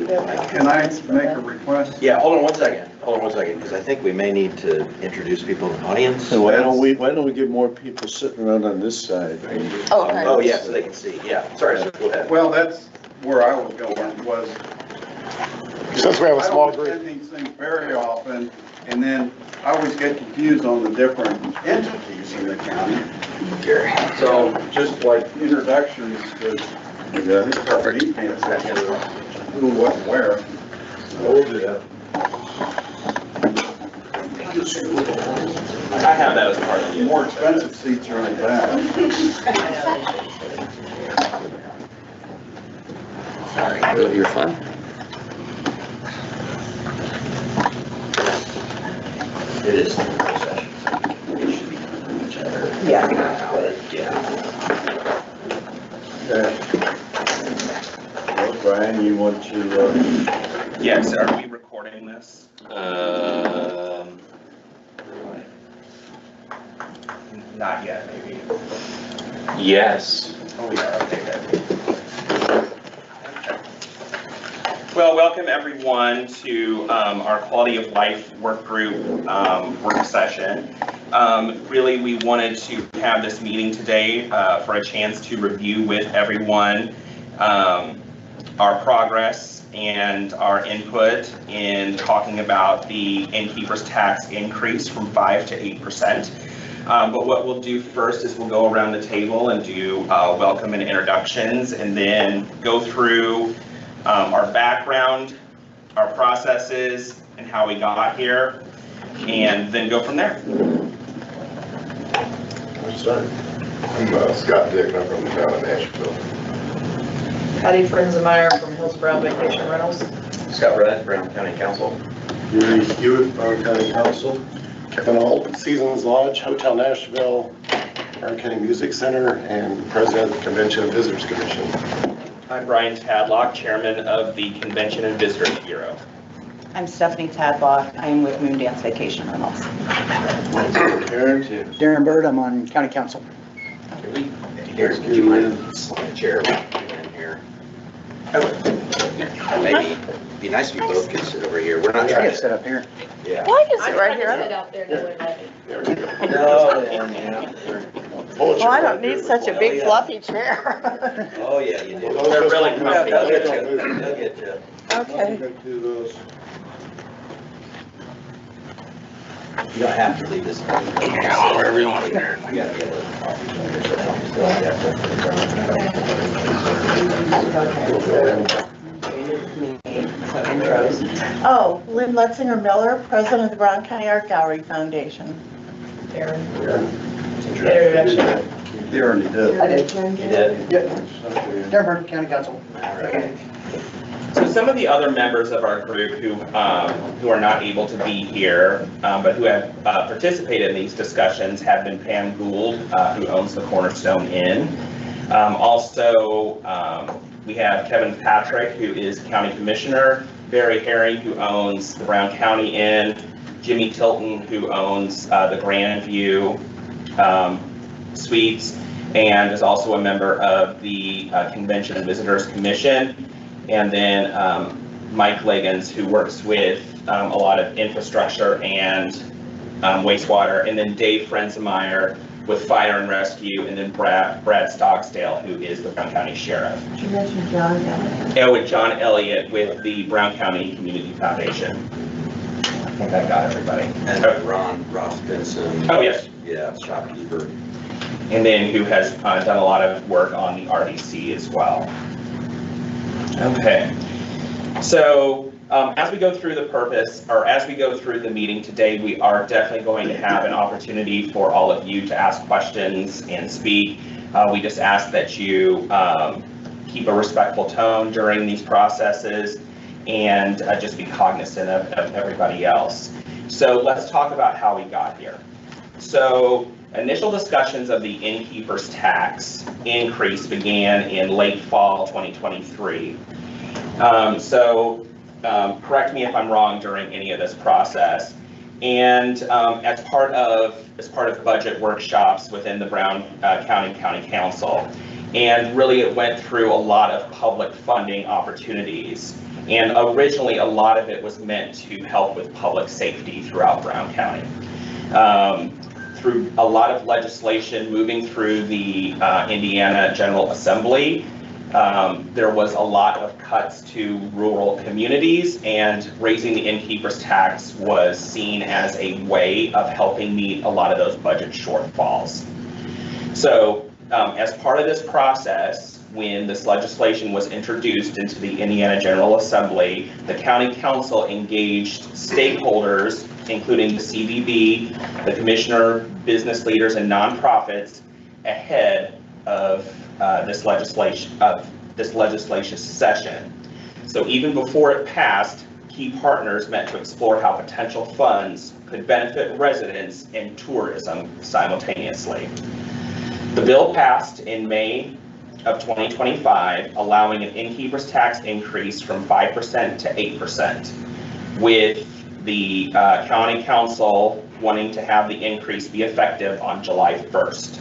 Can I make a request? Yeah, hold on one second, because I think we may need to introduce people in the audience. So why don't we get more people sitting around on this side? Okay. Oh, yeah, so they can see, yeah, sorry, sir, go ahead. Well, that's where I was going, was. Since we have a small I don't group. attend these things very often, and then I always get confused on the different entities in the county. Gary. So just like introductions to everybody, who, what, where. We'll do that. I have that as part of The more expensive seats are in the back. Sorry. You're fine. It is the first session, so it should be each other. Yeah. Okay. Well, Brian, you want to, Yes, are we recording this? Not yet, maybe. Yes. Oh, yeah, okay, good. Well, welcome everyone to our quality of life work group work session. Really, we wanted to have this meeting today for a chance to review with everyone our progress and our input in talking about the innkeeper's tax increase from 5% to 8%. But what we'll do first is we'll go around the table and do welcome and introductions, and then go through our background, our processes, and how we got here, and then go from there. let's start. I'm Scott Dick, I'm from the town of Nashville. Patty Frenzemeyer from Hillsborough Vacation Rentals. Scott Rudd, Brown County Council. Gary Hewitt, Brown County Council. Kevin Holt, Seasons Lodge, Hotel Nashville, Brown County Music Center, and President of the Convention and Visitors Commission. I'm Brian Tadlock, Chairman of the Convention and Visitors Bureau. I'm Stephanie Tadlock. I am with Moondance Vacation Rentals. Karen? Darren Bird, I'm on County Council. Here, would you mind sliding a chair in here? Maybe, it'd be nice if you both could sit over here. We're not I trying can to, sit up here. yeah. Well, I can sit right Sit here. out there, no one let me. There we go. No, yeah. Well, I don't need such a big fluffy chair. Oh, yeah, you do. They're really comfy. They'll get you, they'll get you. Okay. Do those. You don't have to leave this. Wherever you want. You gotta get a Oh, Lynn Letzinger Miller, President of the Brown County Art Gallery Foundation. Darren Darren, I did. You did? Darren Bird, County Council. Alright. So some of the other members of our group who are not able to be here, but who have participated in these discussions have been Pam Gould, who owns the Cornerstone Inn. Also, we have Kevin Patrick, who is County Commissioner, Barry Herring, who owns the Brown County Inn, Jimmy Tilton, who owns the Grandview Suites, and is also a member of the Convention and Visitors Commission. And then Mike Liggins, who works with a lot of infrastructure and wastewater, and then Dave Frenzemeyer with Fire and Rescue, and then Brad Stocksdale, who is the Brown County Sheriff. Did you mention John Elliott? And with John Elliott with the Brown County Community Foundation. I think I got everybody. And Ross Benson. Oh, yes. Yeah, shopkeeper. And then who has done a lot of work on the RDC as well. Okay, so as we go through the purpose, or as we go through the meeting today, we are definitely going to have an opportunity for all of you to ask questions and speak. We just ask that you keep a respectful tone during these processes and just be cognizant of everybody else. So let's talk about how we got here. So initial discussions of the innkeeper's tax increase began in late fall 2023. Correct me if I'm wrong during any of this process. And as part of budget workshops within the Brown County Council, And really it went through a lot of public funding opportunities. And originally a lot of it was meant to help with public safety throughout Brown County. Through a lot of legislation moving through the Indiana General Assembly, there was a lot of cuts to rural communities, and raising the innkeeper's tax was seen as a way of helping meet a lot of those budget shortfalls. So as part of this process, when this legislation was introduced into the Indiana General Assembly, the county council engaged stakeholders, including the CVB, the commissioner, business leaders, and nonprofits ahead of this legislation session. So even before it passed, key partners met to explore how potential funds could benefit residents and tourism simultaneously. The bill passed in May of 2025, allowing an innkeeper's tax increase from 5% to 8%, with the county council wanting to have the increase be effective on July 1st.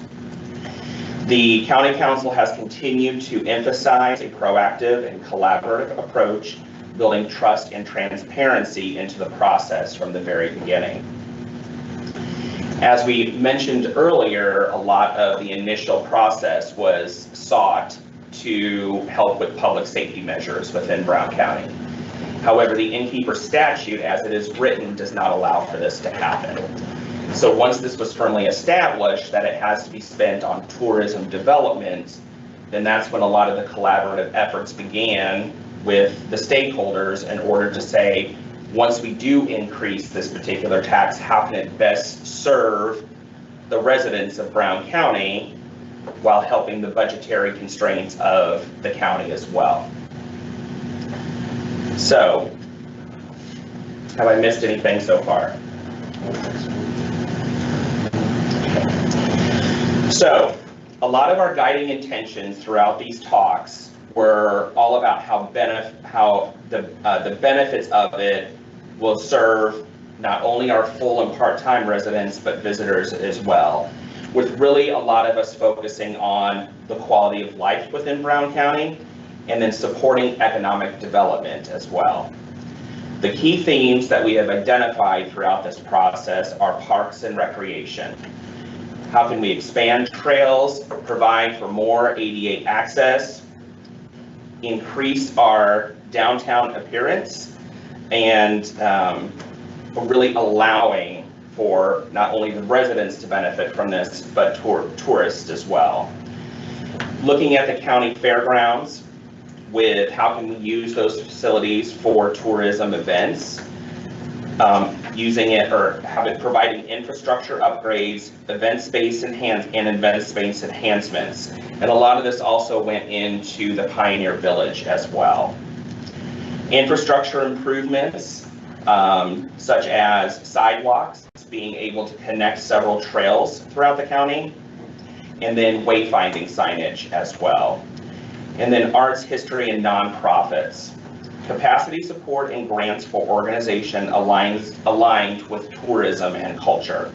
The county council has continued to emphasize a proactive and collaborative approach, building trust and transparency into the process from the very beginning. As we mentioned earlier, a lot of the initial process was sought to help with public safety measures within Brown County. However, the innkeeper statute, as it is written, does not allow for this to happen. So once this was firmly established that it has to be spent on tourism development, then that's when a lot of the collaborative efforts began with the stakeholders in order to say, once we do increase this particular tax, how can it best serve the residents of Brown County while helping the budgetary constraints of the county as well. So, have I missed anything so far? So, a lot of our guiding intentions throughout these talks were all about how the benefits of it will serve not only our full and part-time residents, but visitors as well, with really a lot of us focusing on the quality of life within Brown County and then supporting economic development as well. The key themes that we have identified throughout this process are parks and recreation. How can we expand trails, provide for more ADA access, increase our downtown appearance, and really allowing for not only the residents to benefit from this, but tourists as well. Looking at the county fairgrounds with how can we use those facilities for tourism events, using it or have it providing infrastructure upgrades, event space enhancements. And a lot of this also went into the Pioneer Village as well. Infrastructure improvements, such as sidewalks, being able to connect several trails throughout the county, and then wayfinding signage as well. And then arts, history, and nonprofits. Capacity support and grants for organization aligned with tourism and culture.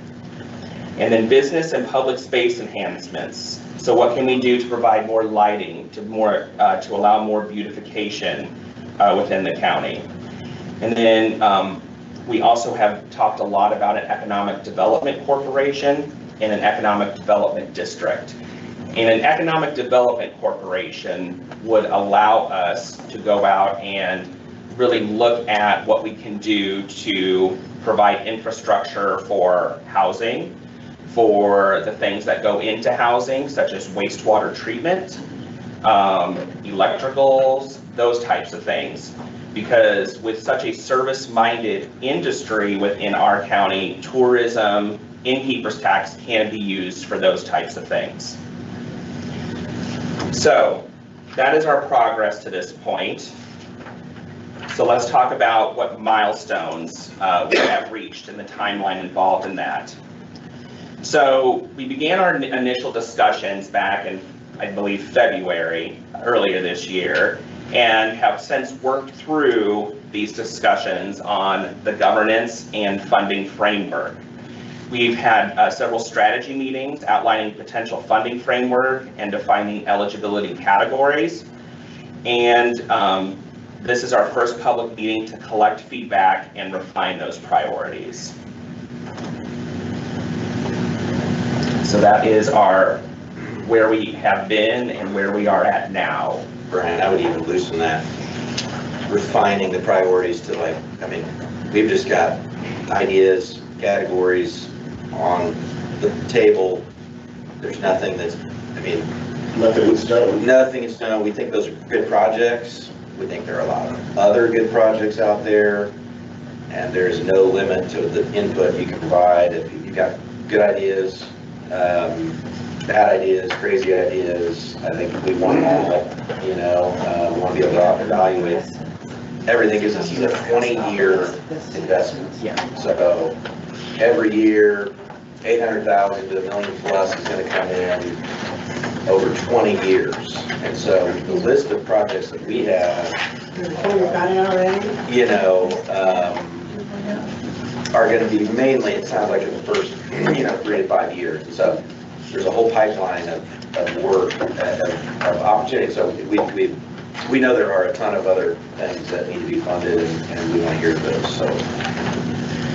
And then business and public space enhancements. So what can we do to provide more lighting, to allow more beautification within the county? And then we also have talked a lot about an economic development corporation and an economic development district. And an economic development corporation would allow us to go out and really look at what we can do to provide infrastructure for housing, for the things that go into housing, such as wastewater treatment, electricals, those types of things. Because with such a service-minded industry within our county, tourism, innkeeper's tax can be used for those types of things. So that is our progress to this point. So let's talk about what milestones we have reached and the timeline involved in that. So we began our initial discussions back in, I believe, February earlier this year, and have since worked through these discussions on the governance and funding framework. We've had several strategy meetings outlining potential funding framework and defining eligibility categories. And this is our first public meeting to collect feedback and refine those priorities. So that is where we have been and where we are at now. Brian, I would even loosen that, refining the priorities to like, I mean, we've just got ideas, categories on the table. There's nothing that's, I mean, Nothing is done. nothing is done. We think those are good projects. We think there are a lot of other good projects out there, and there's no limit to the input you can provide. If you've got good ideas, bad ideas, crazy ideas, I think we want them all, you know, we want to be able to evaluate everything, because this is a 20-year investment. Yeah. So every year, 800,000 to $1 million plus is going to come in over 20 years. And so the list of projects that we have, you know, are going to be mainly, it sounds like, in the first, 3 to 5 years. And so there's a whole pipeline of work, of opportunity. So we know there are a ton of other things that need to be funded, and we want to hear those. So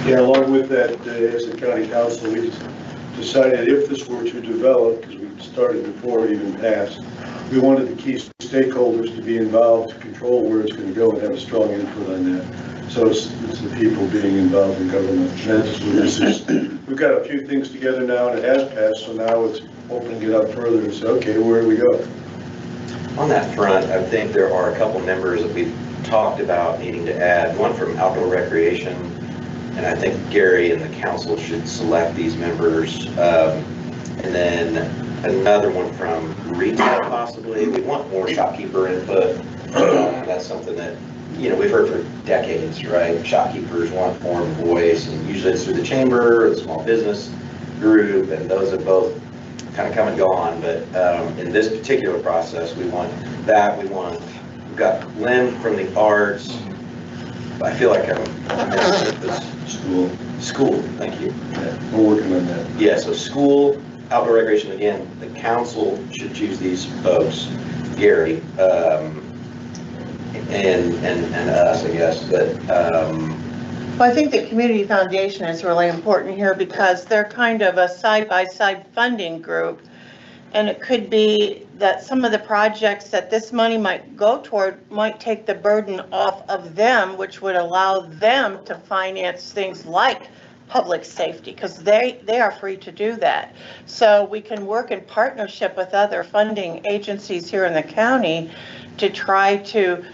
Yeah, along with that, as a county council, we just decided if this were to develop, because we started before it even passed, we wanted the key stakeholders to be involved, to control where it's going to go and have a strong input on that. So it's the people being involved in government. And that's what this is. We've got a few things together now, and it has passed, so now it's opening it up further and say, okay, where do we go? on that front, I think there are a couple members that we've talked about needing to add, one from outdoor recreation, and I think Gary and the council should select these members. And then another one from retail possibly. We want more shopkeeper input. That's something that, we've heard for decades, right? Shopkeepers want more of a voice, and usually it's through the chamber or the small business group, and those have both kind of come and gone. But in this particular process, we want that. We've got Lynn from the arts. I feel like I'm this school. Thank you. Yeah, we're working on that. Yeah, so school, outdoor recreation, again, the council should choose these folks, Gary, and us, I guess, but, Well, I think the Community Foundation is really important here because they're kind of a side-by-side funding group. And it could be that some of the projects that this money might go toward might take the burden off of them, which would allow them to finance things like public safety, because they are free to do that. So we can work in partnership with other funding agencies here in the county to try to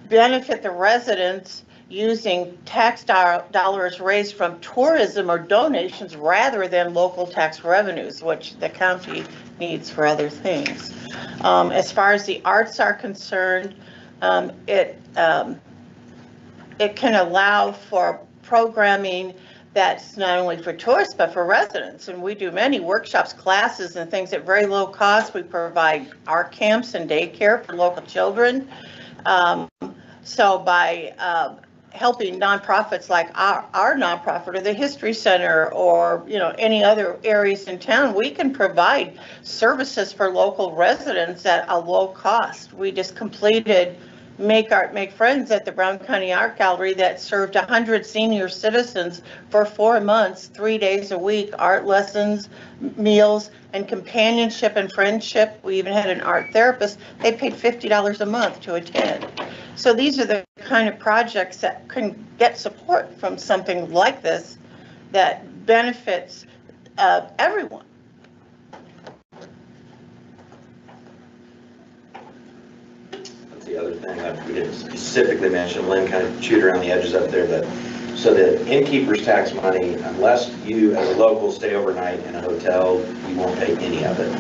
benefit the residents using tax dollars raised from tourism or donations rather than local tax revenues, which the county needs for other things. As far as the arts are concerned, it can allow for programming that's not only for tourists, but for residents. And we do many workshops, classes, and things at very low cost. We provide art camps and daycare for local children. So by helping nonprofits like our nonprofit or the History Center or any other areas in town, we can provide services for local residents at a low cost. We just completed Make Art, Make Friends at the Brown County Art Gallery that served 100 senior citizens for 4 months, 3 days a week, art lessons, meals, and companionship and friendship. We even had an art therapist. They paid $50 a month to attend. So these are the kind of projects that can get support from something like this that benefits everyone. that's the other thing that we didn't specifically mention. Lynn kind of chewed around the edges up there, but so the innkeeper's tax money, unless you as a local stay overnight in a hotel, you won't pay any of it.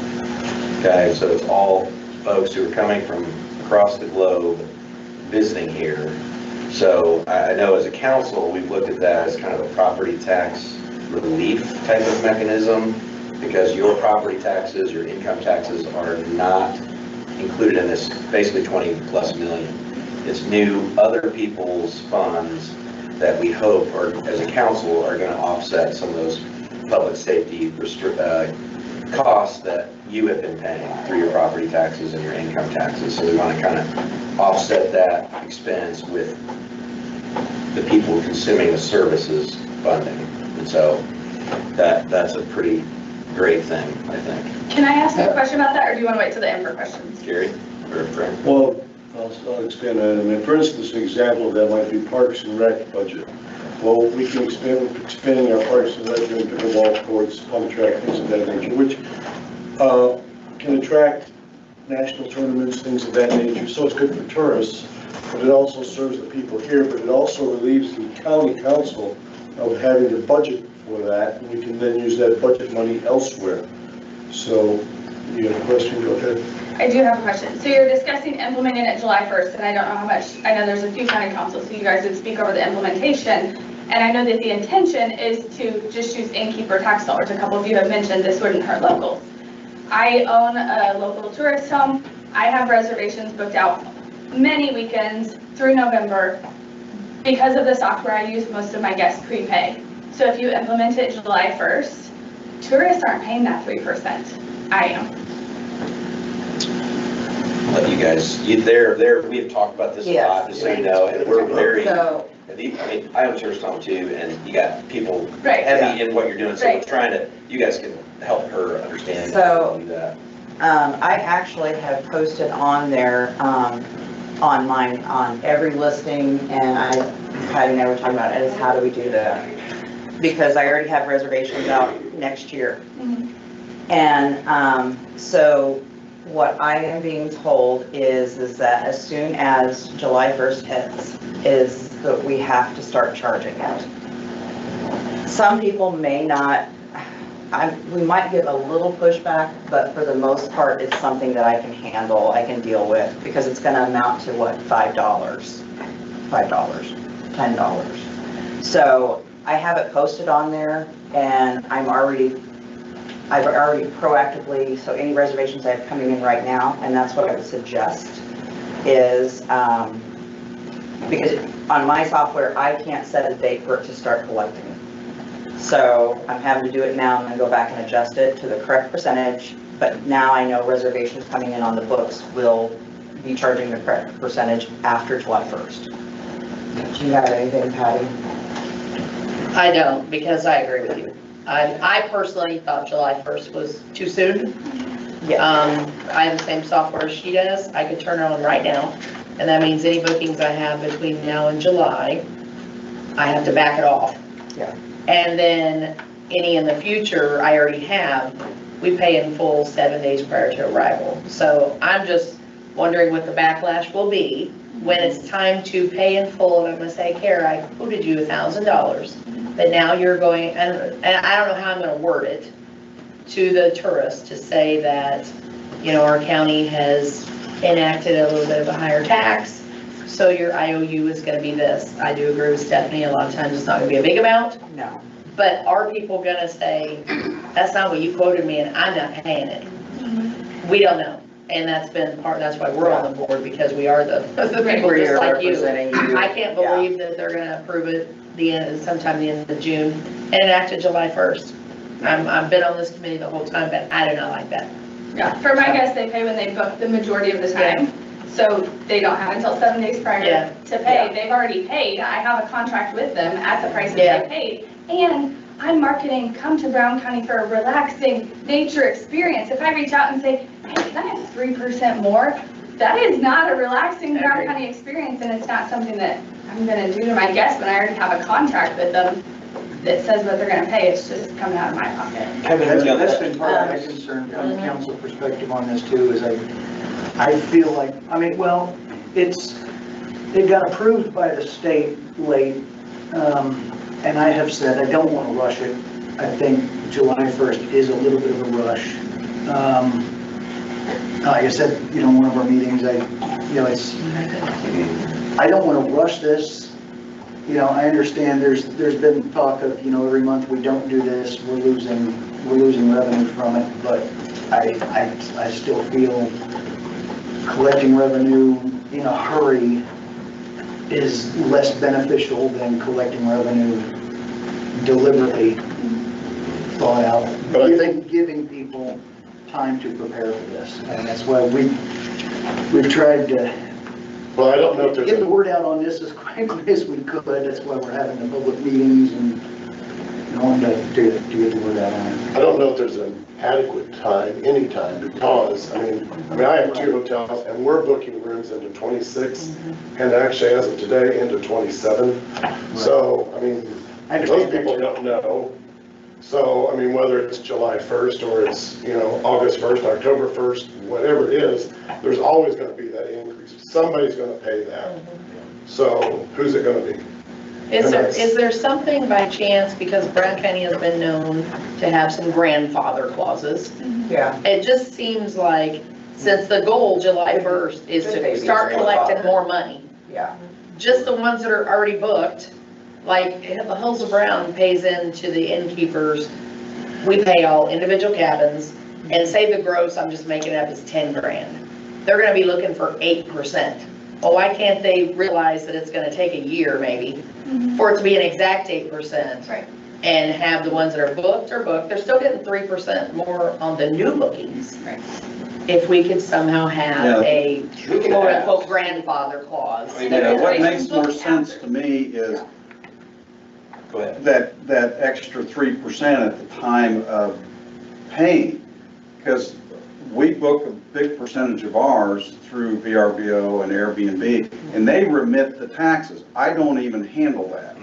Okay, so it's all folks who are coming from across the globe visiting here. So I know as a council, we've looked at that as kind of a property tax relief type of mechanism, because your property taxes, your income taxes are not included in this basically 20 plus million. It's new other people's funds that we hope are, as a council, are going to offset some of those public safety costs that you have been paying through your property taxes and your income taxes. So we want to kind of offset that expense with the people consuming the services funding. And so that's a pretty great thing, I think. Can I ask a question about that, or do you want to wait till the end for questions? Gary or Frank? Well, I'll expand on it. I mean, for instance, an example of that might be Parks and Rec budget. Well, we can expanding our Parks and Rec doing pickleball courts, pump track, things of that nature, which can attract national tournaments, things of that nature. So it's good for tourists, but it also serves the people here, but it also relieves the county council of having to budget for that, and we can then use that budget money elsewhere. So, you have a question? Go ahead. I do have a question. So you're discussing implementing it July 1st, and I don't know how much, I know there's a few county councils, so you guys would speak over the implementation. And I know that the intention is to just use innkeeper tax dollars. A couple of you have mentioned this wouldn't hurt locals. I own a local tourist home. I have reservations booked out many weekends through November. Because of the software I use, most of my guests prepay. So if you implement it July 1st, tourists aren't paying that 3%. I am. Let you guys, we have talked about this a lot, just so you know, and we're very, So, I mean, I own a tourist home too, and you got people Right. heavy in what you're doing, so we're Right. trying to, you guys can help her understand. So- do that. I actually have posted on there, on mine, on every listing, and Patty and I were talking about it, is how do we do that? Because I already have reservations out next year. And so what I am being told is that as soon as July 1st hits, is that we have to start charging it. Some people may not, we might get a little pushback, but for the most part, it's something that I can handle, I can deal with, because it's gonna amount to what, $5, $10. So I have it posted on there, and I've already proactively, so any reservations I have coming in right now, and that's what I would suggest, is, because on my software, I can't set a date for it to start collecting. So I'm having to do it now and then go back and adjust it to the correct percentage, but now I know reservations coming in on the books will be charging the correct percentage after July 1st. Do you have anything, Patty? I don't, because I agree with you. I personally thought July 1st was too soon. I have the same software as she does. I could turn it on right now, and that means any bookings I have between now and July, I have to back it off. Yeah. And then any in the future, I already have, we pay in full 7 days prior to arrival. So I'm just wondering what the backlash will be when it's time to pay in full, and I'm gonna say, Kara, I quoted you $1,000, but now you're going, and I don't know how I'm gonna word it to the tourists to say that, you know, our county has enacted a little bit of a higher tax, so your IOU is gonna be this. I do agree with Stephanie, a lot of times it's not gonna be a big amount, No. but are people gonna say, that's not what you quoted me and I'm not paying it? We don't know. And that's been part, that's why we're on the board, because we are the people We're just like you. representing you. I can't believe that they're gonna approve it sometime the end of June and enact it July 1st. I've been on this committee the whole time, but I do not like that. Yeah, for my guests, they pay when they book the majority of the time. So they don't have until 7 days prior to pay. They've already paid. I have a contract with them at the prices they paid. And I'm marketing, come to Brown County for a relaxing nature experience. If I reach out and say, hey, can I have 3% more? That is not a relaxing Brown County experience, and it's not something that I'm gonna do to my guests when I already have a contract with them that says what they're gonna pay. It's just coming out of my pocket. Kevin, that's been part of my concern from the council perspective on this too, is I feel like, I mean, well, it got approved by the state late, and I have said I don't want to rush it. I think July 1st is a little bit of a rush. Like I said, you know, one of our meetings, I don't want to rush this. You know, I understand there's been talk of, you know, every month we don't do this, we're losing revenue from it, but I still feel collecting revenue in a hurry is less beneficial than collecting revenue deliberately thought out. But I think- Giving people time to prepare for this, and that's why we've tried to Well, I don't know if there's, get the a- word out on this as quickly as we could. That's why we're having the public meetings and, to get the word out on it. I don't know if there's an adequate time, any time, because, I mean, I have 2 hotels, and we're booking rooms into 26, and actually, as of today, into 27. So, I mean, I those understand that people too. don't know. So, I mean, whether it's July 1st, or it's, August 1st, October 1st, whatever it is, there's always gonna be that increase. Somebody's gonna pay that. So, who's it gonna be? Is there something by chance, because Brown County has been known to have some grandfather clauses? Yeah. It just seems like, since the goal, July 1st, is to start collecting more money, Yeah. just the ones that are already booked, like the Hills of Brown pays into the innkeepers, we pay all individual cabins, and say the gross, I'm just making it up, is 10 grand. They're gonna be looking for 8%. Well, why can't they realize that it's gonna take a year maybe for it to be an exact 8%? Right. And have the ones that are booked, they're still getting 3% more on the new bookings. Right. If we could somehow have a We can quote ask. unquote grandfather clause. Yeah, what makes more sense to me is Go ahead. that extra 3% at the time of paying. Because we book a big percentage of ours through VRBO and Airbnb, and they remit the taxes. I don't even handle that.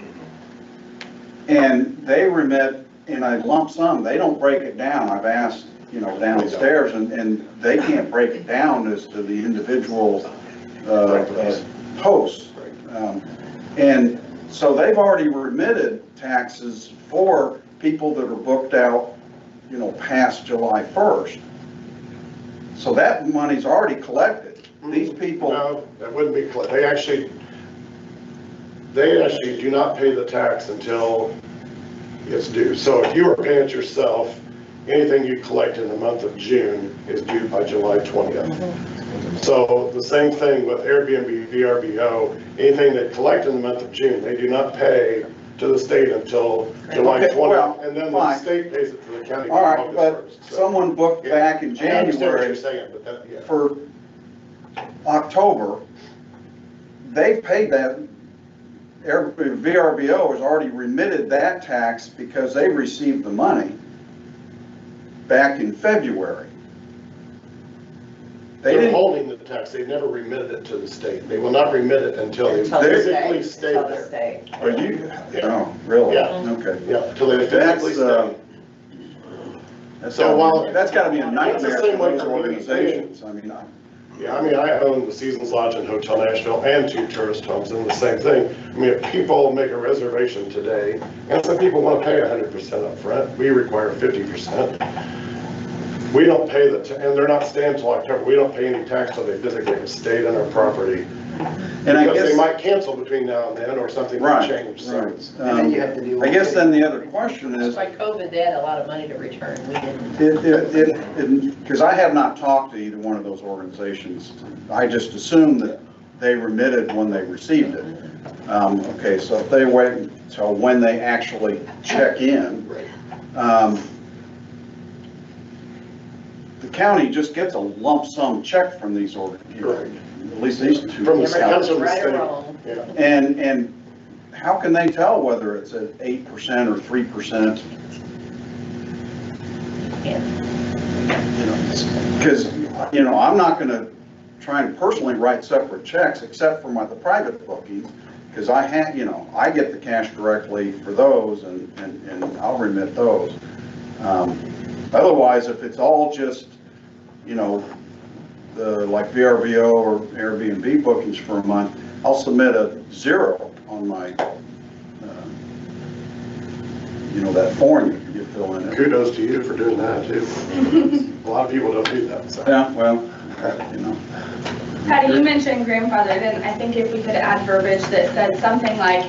And they remit in a lump sum. They don't break it down. I've asked, downstairs, and they can't break it down as to the individual hosts. And so they've already remitted taxes for people that are booked out, past July 1st. So that money's already collected. These people, No, that wouldn't be, they actually do not pay the tax until it's due. So if you were paying it yourself, anything you collect in the month of June is due by July 20th. So the same thing with Airbnb, VRBO, anything they collect in the month of June, they do not pay to the state until July Okay, 20th. well, And then the fine. state pays it to the county. all right, August but 1st. So, someone booked back in I understand what January you're saying, but that, yeah. for October, they've paid that. VRBO has already remitted that tax because they received the money back in February. They They're didn't, holding the tax, they've never remitted it to the state. They will not remit it until they Until the physically state- stay until the there. state. are you, oh, really? Yeah. Okay. Yeah, until they physically That's, stay. So while- That's gotta be a It's the nightmare same for way those for me. organizations. I mean, Yeah, I mean, I own the Seasons Lodge in Hotel Nashville and 2 tourist homes, and the same thing. I mean, if people make a reservation today, and some people want to pay 100% up front, we require 50%. We don't pay and they're not staying until October, we don't pay any tax till they physically have stayed on our property. and I Because they guess, might cancel between now and then, or something right, might change, so. right. And then you have to deal with. I guess then the other question is, Just like COVID, they had a lot of money to return, we didn't. because I have not talked to either one of those organizations. I just assumed that they remitted when they received it. Okay, so if they wait until when they actually check in, the county just gets a lump sum check from these organizations, at least these two. From the Never comes knows from the right or state. wrong. Yeah. And how can they tell whether it's at 8% or 3%? Because, I'm not gonna try and personally write separate checks except for the private bookings, because I get the cash directly for those and I'll remit those. Otherwise, if it's all just, like VRBO or Airbnb bookings for a month, I'll submit a 0 on my, that form you fill in. Kudos to you for doing that too. A lot of people don't do that, so. Yeah, well, Patty, you mentioned grandfathered, and I think if we could add verbiage that said something like,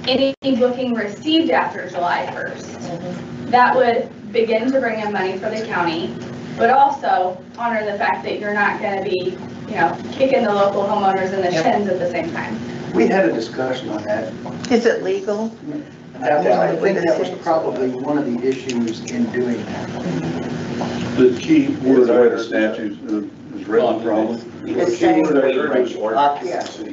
any booking received after July 1st, that would begin to bring in money for the county, but also honor the fact that you're not gonna be, kicking the local homeowners in the shins at the same time. We had a discussion on that. Is it legal? I think that was probably one of the issues in doing that. The key Is word the I way the heard, statute is written, probably. the key word I heard was occupancy.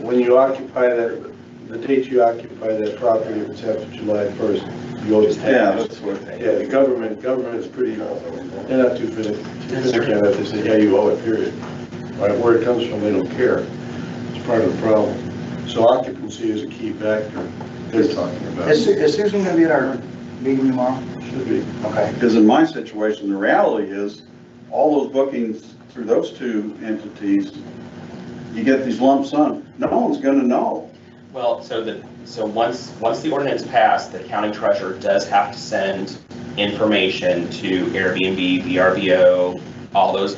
When you occupy that, the date you occupy that property, if it's after July 1st, you always Yeah, have. that's what. Yeah, the government is pretty, they're not too finicky about this, they say, yeah, you owe it, period. Right, where it comes from, they don't care. It's part of the problem. So occupancy is a key factor they're talking about. Is Susan gonna be at our meeting tomorrow? Should be. Okay. Because in my situation, the reality is, all those bookings through those two entities, you get these lump sum. No one's gonna know. Well, so once the ordinance passed, the county treasurer does have to send information to Airbnb, VRBO, all those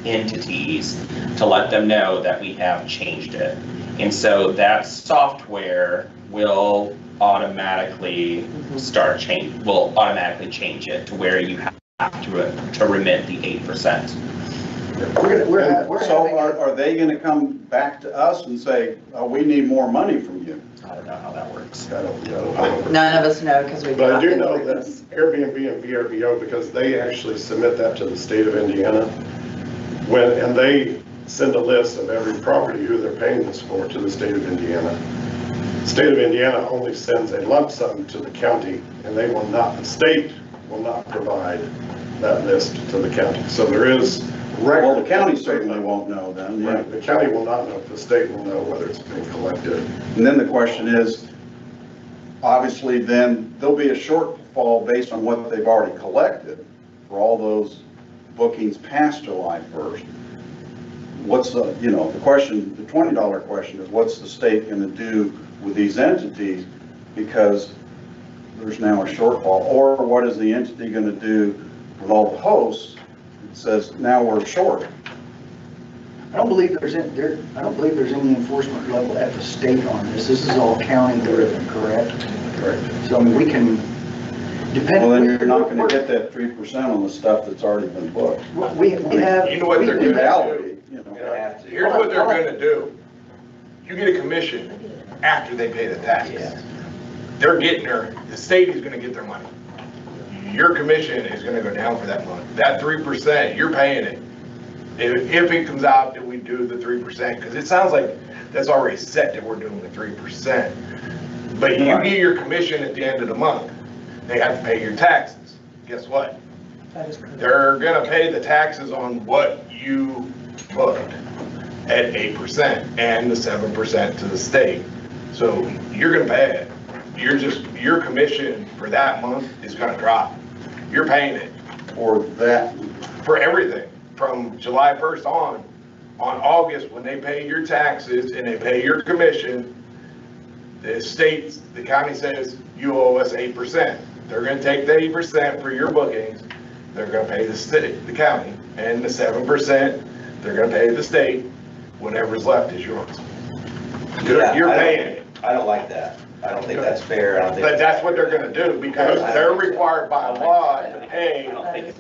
entities to let them know that we have changed it. And so that software will automatically change it to where you have to remit the 8%. So are they gonna come back to us and say, oh, we need more money from you? I don't know how that works. I don't know. None of us know because we. But I do know that Airbnb and VRBO, because they actually submit that to the state of Indiana, and they send a list of every property who they're paying this for to the state of Indiana. The state of Indiana only sends a lump sum to the county, and the state will not provide that list to the county. So there is record. Well, the county certainly won't know then, yeah. Right, the county will not know, the state will know whether it's been collected. And then the question is, obviously then, there'll be a shortfall based on what they've already collected for all those bookings past July 1st. What's the, the question, the $20 question is, what's the state gonna do with these entities? Because there's now a shortfall. Or what is the entity gonna do with all the hosts? It says, now we're short. I don't believe there's any enforcement level at the state on this. This is all county driven, correct? Correct. So I mean, we can, Well, then you're not gonna get that 3% on the stuff that's already been booked. we have. You know what they're In gonna reality, do? Here's what they're gonna do. You get a commission after they pay the taxes. They're getting the state is gonna get their money. Your commission is gonna go down for that month. That 3%, you're paying it. If it comes out that we do the 3%, because it sounds like that's already set that we're doing the 3%. But you get your commission at the end of the month. They have to pay your taxes. Guess what? They're gonna pay the taxes on what you booked at 8% and the 7% to the state. So you're gonna pay it. Your commission for that month is gonna drop. You're paying it. or that, For everything, from July 1st on August, when they pay your taxes and they pay your commission, the county says, you owe us 8%. They're gonna take the 8% for your bookings, they're gonna pay the county, and the 7%, they're gonna pay the state, whatever's left is yours. You're paying it. I don't like that. I don't think that's fair. I don't think. But that's what they're gonna do, because they're required by law to pay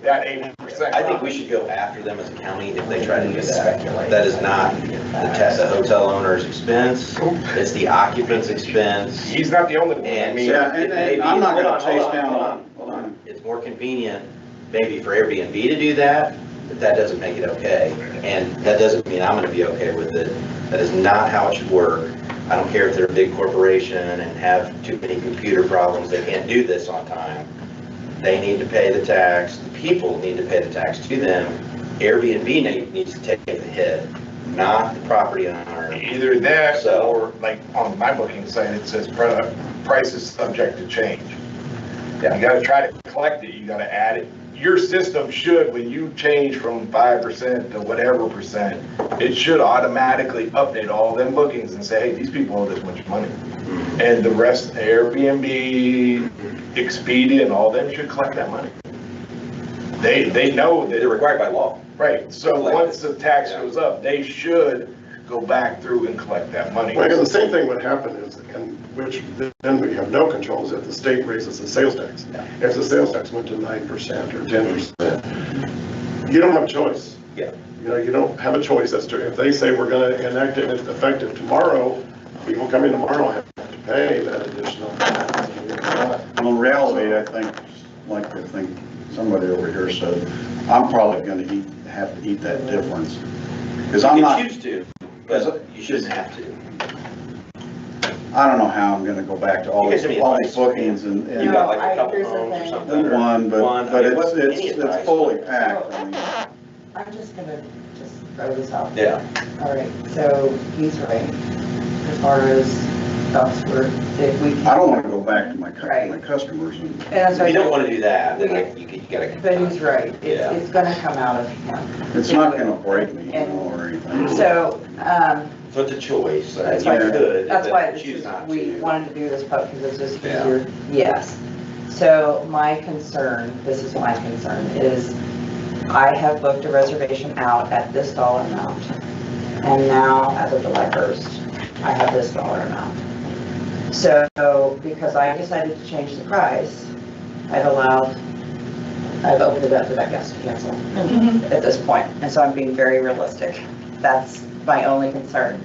that 80%. I think we should go after them as a county if they try to do that. That is not the hotel owner's expense, it's the occupant's expense. He's not the only one. And I mean, yeah, and I'm not gonna chase hold down. on. It's more convenient maybe for Airbnb to do that, but that doesn't make it okay. And that doesn't mean I'm gonna be okay with it. That is not how it should work. I don't care if they're a big corporation and have too many computer problems, they can't do this on time. They need to pay the tax, the people need to pay the tax to them. Airbnb needs to take the hit, not the property owner. either that or like on my booking site, it says price is subject to change. You gotta try to collect it, you gotta add it. Your system should, when you change from 5% to whatever percent, it should automatically update all them bookings and say, hey, these people owe this much money. And the rest, Airbnb, Expedia, and all them should collect that money. They know that. They're required by law. Right, so once the tax goes up, they should go back through and collect that money. Well, and the same thing would happen is, and which then we have no control, is if the state raises the sales tax. If the sales tax went to 9% or 10%, you don't have a choice. Yeah. You don't have a choice as to, if they say we're gonna enact it and it's effective tomorrow, people coming tomorrow have to pay that additional tax. Well, in reality, I think somebody over here said, I'm probably gonna have to eat that difference. Because I'm You not, choose to, but you shouldn't have to. I don't know how I'm gonna go back to all You guys these have any advice? bookings You and got like No, a couple here's the homes or thing. something? or one, one? but I mean, any it's advice? fully packed. I mean, I'm just gonna throw this out. Yeah, All right, so he's right. As far as us, if we. I don't wanna go back to my Right. customers and. And that's if you don't why- want to do that, then you gotta. But he's right. Yeah. It's gonna come out of him. It's not gonna break me, or anything. So, So it's a choice, that's you why, could, that's why but this choose is, not we to. wanted to do this part because it's just Yeah. easier. Yes. So my concern, this is my concern, is I have booked a reservation out at this dollar amount. And now, as of July 1st, I have this dollar amount. So, because I decided to change the price, I've opened it up to that guest to cancel at this point. And so I'm being very realistic. That's my only concern.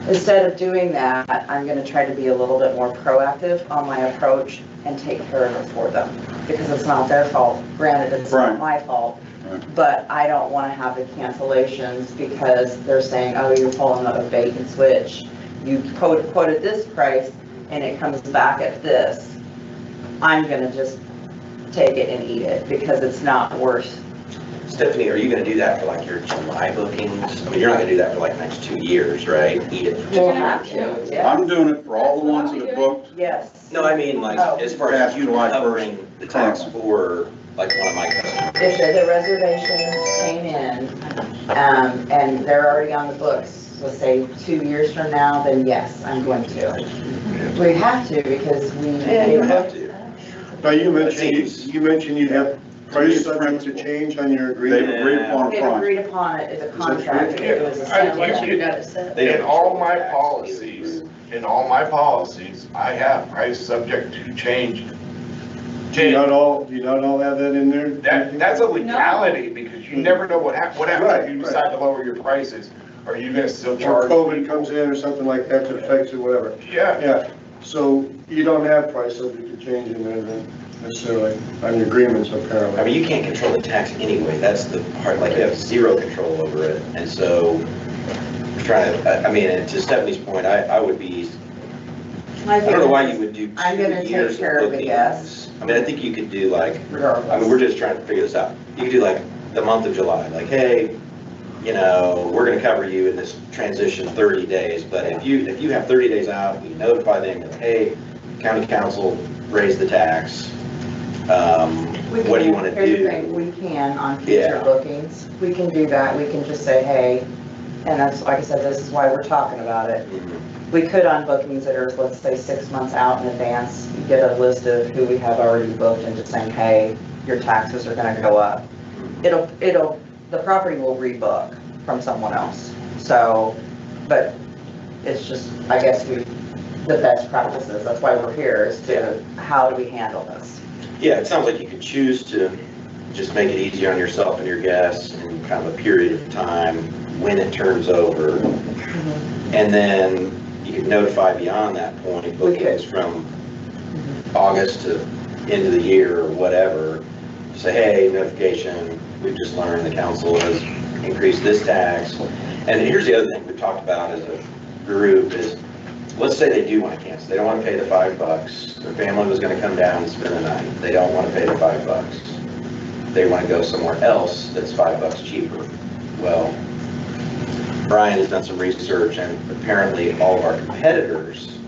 Instead of doing that, I'm gonna try to be a little bit more proactive on my approach and take care of it for them. Because it's not their fault. Granted, it's not Right. my fault. Right. But I don't wanna have the cancellations because they're saying, oh, you're pulling a bait and switch. You quoted this price and it comes back at this. I'm gonna just take it and eat it because it's not worth. Stephanie, are you gonna do that for like your July bookings? I mean, you're not gonna do that for like next 2 years, right? Eat it. for 2 We'll years. have to. Yeah. I'm doing it for all the ones that have booked. Yes. No, I mean, like, Oh. as far as Past you July 1st. covering the tax for, like, one of my customers. If the reservations came in, and they're already on the books, let's say 2 years from now, then yes, I'm going to. We have to because we. You have to. Now, you Seems- mentioned you'd have price subject to change on your They've agreement. agreed upon a They've price. agreed upon it as a contract. It was a I- simple- you got it set. They don't In all control my the tax. policies, I have price subject to change. Do you not all have that in there? That's a legality, because you never know what happens if you Right, decide to lower your prices. Are you gonna still Or charge? COVID comes in or something like that that affects it, whatever. Yeah, Yeah, so you don't have price subject to change in there then necessarily on your agreements apparently. I mean, you can't control the tax anyway, that's the part, like, you have zero control over it, and so, trying to, I mean, and to Stephanie's point, I would be, I don't know why you would do I'm 2 gonna take years of care of the bookings. guests. I mean, I think you could do like, I mean, Regardless. we're just trying to figure this out. You could do like the month of July, like, hey, you know, we're gonna cover you in this transition 30 days, but if you have 30 days out, we notify them that, hey, county council raised the tax. What do you wanna Here's the do? thing, we can on future Yeah. bookings, we can do that, we can just say, hey, and that's, like I said, this is why we're talking about it. We could on bookings that are, let's say, 6 months out in advance, get a list of who we have already booked and just saying, hey, your taxes are gonna go up. The property will rebook from someone else, so, but it's just, I guess the best practices, that's why we're here, is to, how do we handle this? Yeah, it sounds like you could choose to just make it easier on yourself and your guests in kind of a period of time when it turns over. And then you could notify beyond that point, bookings from August to end of the year or whatever. Say, hey, notification, we've just learned the council has increased this tax. And here's the other thing we've talked about as a group is, let's say they do want to cancel. They don't want to pay the $5. Their family was going to come down and spend the night. They don't want to pay the $5. They want to go somewhere else that's $5 cheaper. Well, Brian has done some research, and apparently all of our competitors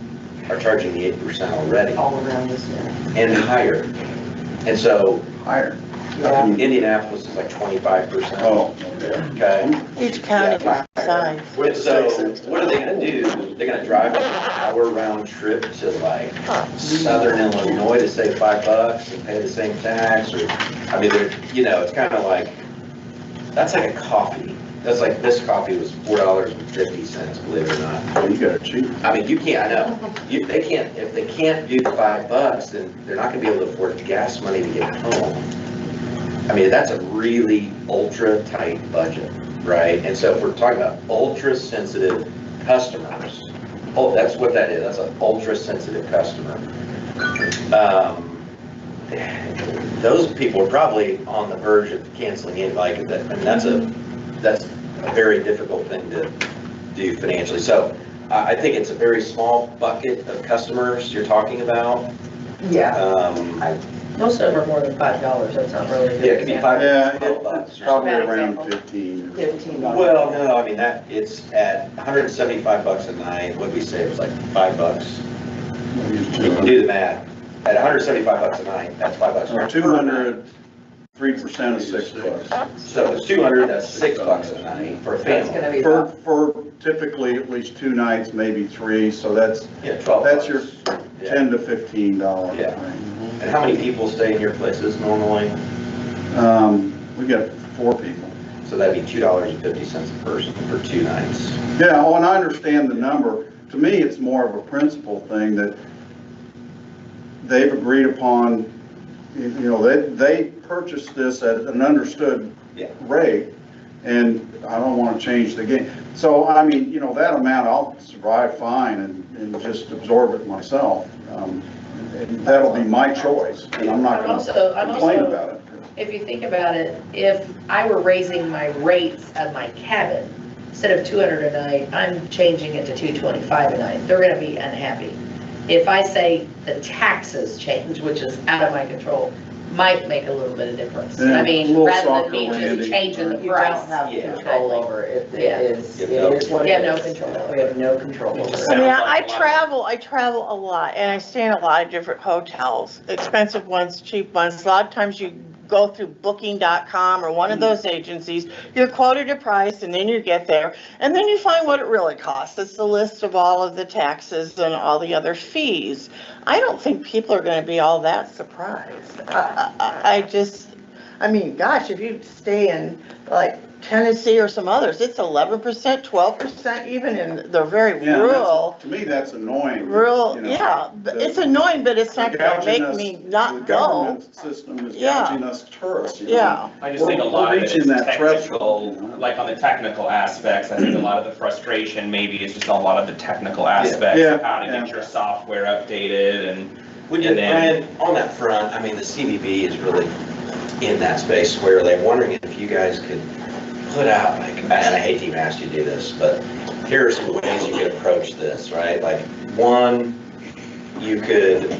are charging the 8% already All around this year. and higher. And so Higher. Yeah. Indianapolis is like 25%. Oh, Okay. Each county decides. And so what are they gonna do? They're gonna drive like an hour round trip to like southern Illinois to save $5 and pay the same tax, or, I mean, they're, you know, it's kind of like, that's like a coffee. That's like, this coffee was $4.50, believe it or not. oh, you got it cheap. I mean, you can't, I know, they can't, if they can't do the $5, then they're not gonna be able to afford gas money to get home. I mean, that's a really ultra tight budget, right? And so if we're talking about ultra sensitive customers, oh, that's what that is, that's an ultra sensitive customer. those people are probably on the verge of canceling it, like, that, and that's a very difficult thing to do financially. So I think it's a very small bucket of customers you're talking about. Yeah. Most of them are more than $5, that's not really. Yeah, it could be $5. Yeah, bucks it's or probably Bad around example. 15. $15. Well, no, I mean, it's at $175 a night. What'd we say? It was like $5. You can do the math. At $175 a night, that's $5. So 200, 3% is $6. So it's 200, that's $6 a night for a That's family. gonna be For, about, for typically at least 2 nights, maybe 3, so that's, Yeah, 12 that's your bucks. Yeah. $10 to $15 Yeah. range. And how many people stay in your places normally? We got 4 people. So that'd be $2.50 a person for 2 nights. Yeah, oh, and I understand the number. To me, it's more of a principle thing that they've agreed upon, you know, they purchased this at an understood Yeah. rate, and I don't want to change the game. So, I mean, you know, that amount, I'll survive fine and just absorb it myself. And that'll be my choice, and I'm not going to complain about it. If you think about it, if I were raising my rates at my cabin, instead of 200 a night, I'm changing it to 225 a night. They're gonna be unhappy. If I say the taxes change, which is out of my control, might make a little bit of difference. Yeah, I mean, little rather soccer, than me Randy. just changing the you don't price. have Yeah. control over it. It Yeah. is, You it have is what You it have no is. control. We have no control over I it. mean, Sounds I like a lot. I travel a lot, and I stay in a lot of different hotels, expensive ones, cheap ones. A lot of times you go through booking.com or one of those agencies, you're quoted a price, and then you get there, and then you find what it really costs. It's the list of all of the taxes and all the other fees. I don't think people are gonna be all that surprised. I mean, gosh, if you stay in like Tennessee or some others, it's 11%, 12%, even in the very Yeah, rural, to me, that's annoying. you rural, know. yeah. But it's annoying, but it's not gonna Gouging make us- me not The go. government system is Yeah. gouging us tourists, you know. Yeah. I just think a We're lot of it reaching is that technical, threshold, you know. like on the technical aspects, I think a lot of the frustration maybe is just a lot of the technical aspects Yeah. of how to get Yeah. your software updated and, Would you, And then- Brian, on that front, I mean, the CBB is really in that space squarely. I'm wondering if you guys could put out, like, and I hate to even ask you to do this, but here are some ways you could approach this, right? Like, one, you could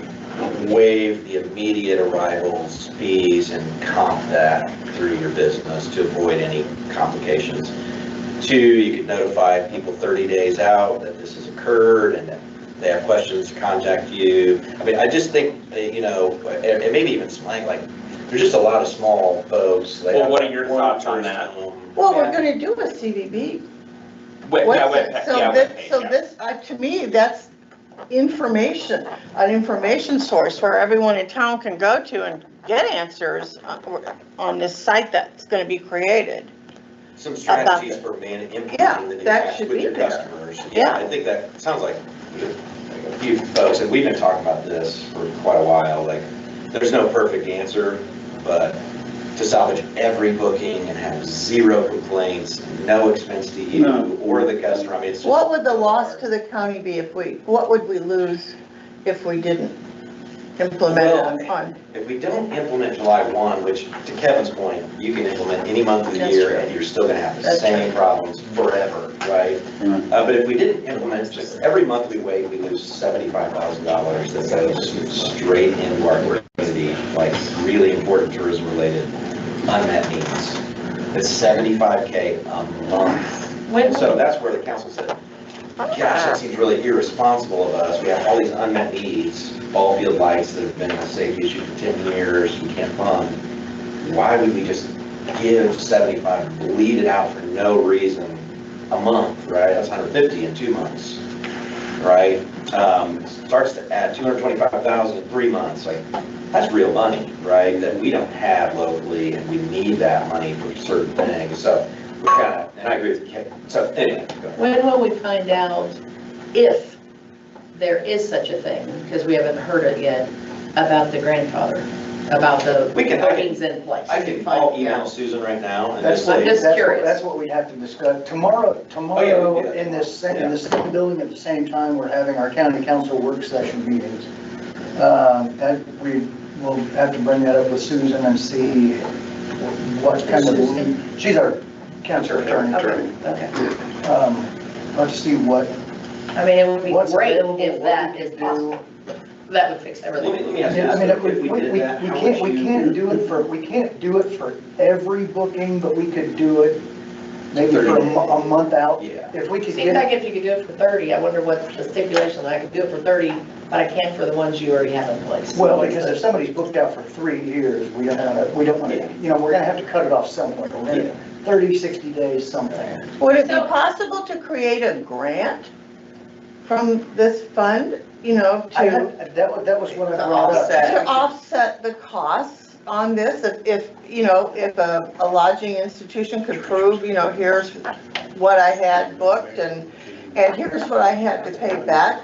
waive the immediate arrivals fees and comp that through your business to avoid any complications. Two, you could notify people 30 days out that this has occurred and that they have questions, contact you. I mean, I just think, you know, and maybe even slang, like, there's just a lot of small folks. They Well, have what are your thoughts on first that? home. Well, we're gonna do a CVB. So this, to me, that's information, an information source where everyone in town can go to and get answers on this site that's gonna be creed. Some strategies for implementing the new that tax should with be your there. customers. Yeah. I think that sounds like a few folks, and we've been talking about this for quite a while, like, there's no perfect answer, but to salvage every booking and have 0 complaints, no expense to you No. or the customer, I mean, it's just. What would the loss to the county be what would we lose if we didn't implement it on? If we don't implement July 1, which to Kevin's point, you can implement any month of the That's year true. and you're still gonna have the That's same true. problems forever, right? Right. But if we didn't implement, just every month we wait, we lose $75,000 that goes straight into our community, like really important tourism related unmet needs. It's $75K a month. So that's where the council said, gosh, that seems really irresponsible of us. We have all these unmet needs, ball field lights that have been a safety issue for 10 years, we can't fund. Why would we just give 75, bleed it out for no reason a month, right? That's 150 in 2 months, right? Starts to add 225,000 in 3 months, like, that's real money, right? That we don't have locally, and we need that money for certain things, so we kind of, and I agree with Kevin, so anyway, go ahead. When will we find out if there is such a thing, because we haven't heard it yet, about the grandfather, about the We can- bookings in place? I can call email Susan right now and That's just what, say, just that's what, curious. that's what we have to discuss. Tomorrow, yeah. in the same building at the same time, we're having our county council work session meetings. That we will have to bring that up with Susan and see what kind of, she's our county attorney. Okay. Let's see what, I mean, it would be What's great available, if what that we is could possible. That would fix everything. Let me ask you I this, mean, if we did that, how would we you- can't do it for, every booking, but we could do it maybe for a month out. Yeah. If we could Seems get, like if you could do it for 30, I wonder what the stipulation, I could do it for 30, but I can't for the ones you already have in place. well, because if somebody's booked out for 3 years, we don't want to, we're gonna have to cut it off somewhere. We're gonna 30, 60 days, something. Would it be possible to create a grant from this fund, to That was what I brought up. to offset the costs on this? If a lodging institution could prove, here's what I had booked and here's what I had to pay back,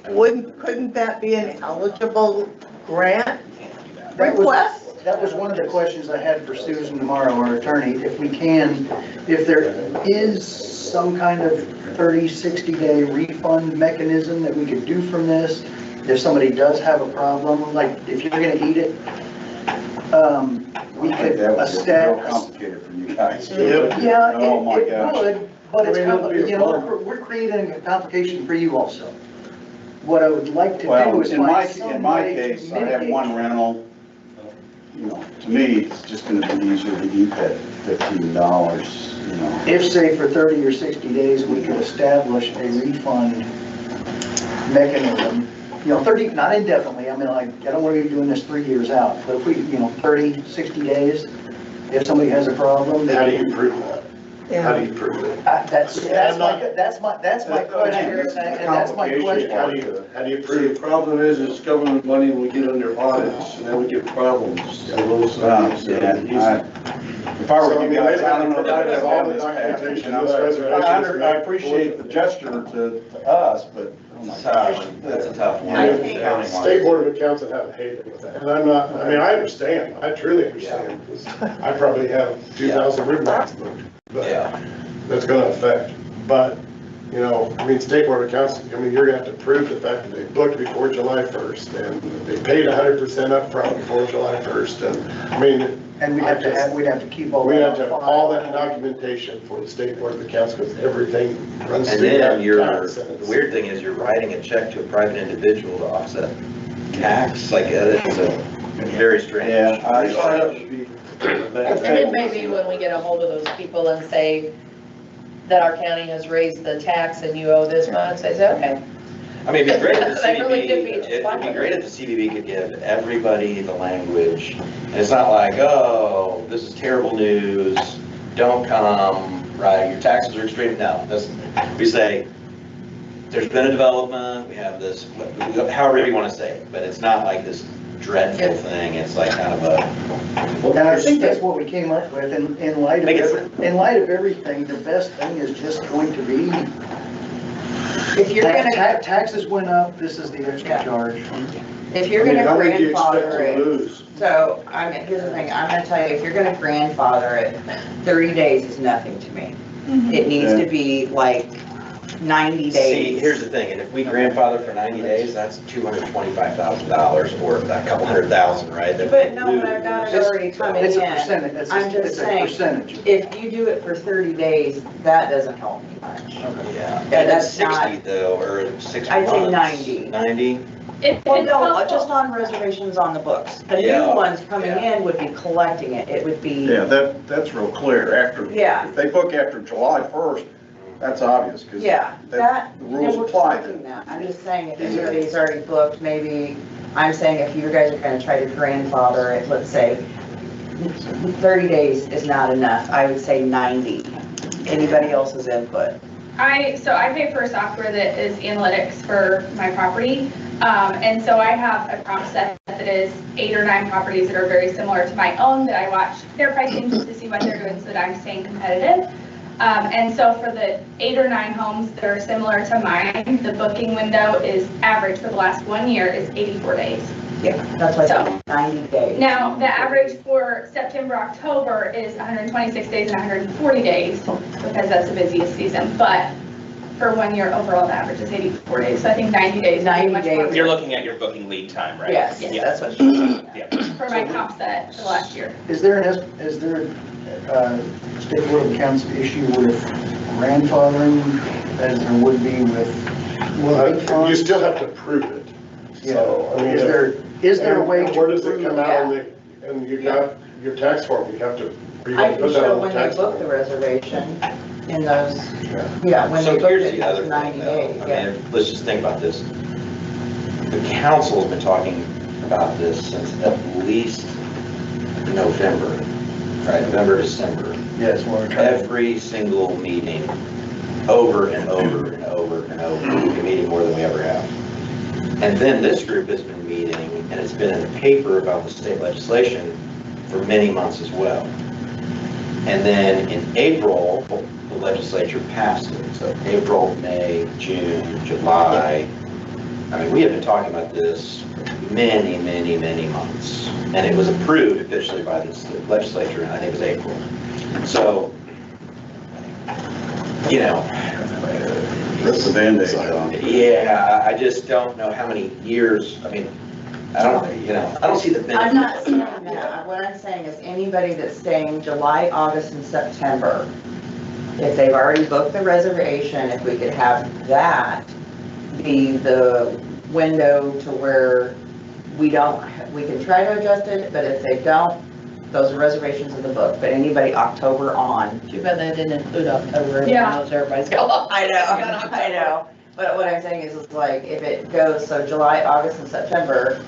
couldn't that be an eligible grant request? That was one of the questions I had for Susan tomorrow, our attorney, if there is some kind of 30, 60-day refund mechanism that we could do from this, if somebody does have a problem, like if you're gonna eat it, we I think could that would be real establish. complicated for you guys. Yeah, Oh, my it gosh. would, but it's, I mean, it'll be a we're creating a complication for you also. What I would like to Well, do is in my find some my way to case, I have mitigate. one rental. To me, it's just gonna be easier to eat that $15, If, say, for 30 or 60 days, we could establish a refund mechanism, 30, not indefinitely, I mean, like, I don't want to be doing this 3 years out, but if we, 30, 60 days, if somebody has a problem. How do you prove that? How do you prove it? That's my question, and that's my question. How do you See, prove the problem is government money, and we get under audits, and then we get problems. So those things, if I were you guys, I don't know if I'd have all this passage, I appreciate the gesture to us, but, oh my gosh. That's a tough one. I think State Board of Accounts would have a heyday with that. And I'm not, I understand, I truly understand, because I probably have 2,000 room nights booked, but Yeah. that's gonna affect. But, State Board of Accounts, you're gonna have to prove the fact that they booked before July 1st, and they paid 100% upfront before July 1st, And we'd have to keep all we that have to have on all file. that documentation for the State Board of Accounts, because everything runs And through then that the tax. weird thing is you're writing a check to a private individual to offset tax, like, that is a very strange. Yeah, I And then maybe when we get a hold of those people and say that our county has raised the tax and you owe this much, they say, okay. I mean, it'd be great if the They really could be CBB, it'd fine. be great if the CBB could give everybody the language. And it's not like, oh, this is terrible news, don't come, right, your taxes are extreme. No, we say, there's been a development, we have this, however you want to say it, but it's not like this dreadful thing, it's like kind of a. And I think that's what we came up with in light of, Make it in light of everything, the best thing is just going to be, If you're gonna, taxes went up, this is the extra charge. if you're gonna How many do you expect grandfather to it, lose? so, here's the thing, I'm gonna tell you, if you're gonna grandfather it, 30 days is nothing to me. It needs to be like 90 See, days. here's the thing, and if we grandfather for 90 days, that's $225,000 or a couple $100,000, right? That But we no, but I've got it already coming in. It's a percentage, I'm just it's a saying, percentage. if you do it for 30 days, that doesn't help me much. Yeah, Yeah, and that's that's not- 60 though, or 60 I'd say months. 90. 90? Well, It's no, possible. just on reservations on the books. The new Yeah. ones coming Yeah. in would be collecting it. It would be, Yeah, that's real clear. Yeah. If they book after July 1st, that's obvious, because yeah, that, the rules we're apply talking then. that. I'm just saying, if anybody's already booked, maybe, I'm saying if you guys are gonna try to grandfather it, let's say, 30 days is not enough. I would say 90. Anybody else's input? So I pay for software that is analytics for my property. And so I have a comp set that is 8 or 9 properties that are very similar to my own that I watch their pricing just to see what they're doing so that I'm staying competitive. And so for the 8 or 9 homes that are similar to mine, the booking window is average for the last 1 year is 84 days. Yeah, that's what I So- said, 90 days. Now, the average for September, October is 126 days and 140 days because that's the busiest season. But for 1 year overall, the average is 84 days. So I think 90 days. would be 90 much more days. You're looking at your booking lead time, right? Yes, Yeah. that's what she's saying. for my comp set for last year. Is there state board of accounts issue with grandfathering as there would be with Well, lake you funds? still have to prove it. So, I mean. Is there a way and Where to does it prove come out and you got your tax form, you have to. you I gotta can put that show on when they tax book form. the reservation in those, yeah, when they So book here's it, the other it's thing 90 though, days, I yeah. mean, let's just think about this. The council's been talking about this since at least November, right, November, December. Yes, we're trying. Every single meeting, over and over and over and over, we've been meeting more than we ever have. And then this group has been meeting, and it's been in the paper about the state legislation for many months as well. And then in April, the legislature passed it. So April, May, June, July. I mean, we have been talking about this for many, many, many months. And it was approved officially by the legislature, and I think it was April. So, you know. That's the Band-Aid, John. Yeah, I just don't know how many years, I mean, I don't see the benefit. I'm not saying that, what I'm saying is anybody that's staying July, August, and September, if they've already booked the reservation, if we could have that be the window to where we can try to adjust it, but if they don't, those are reservations in the book, but anybody October on. Too bad they didn't include October, everybody Yeah. knows everybody's got off. I know. But what I'm saying is, it's like, if it goes, so July, August, and September,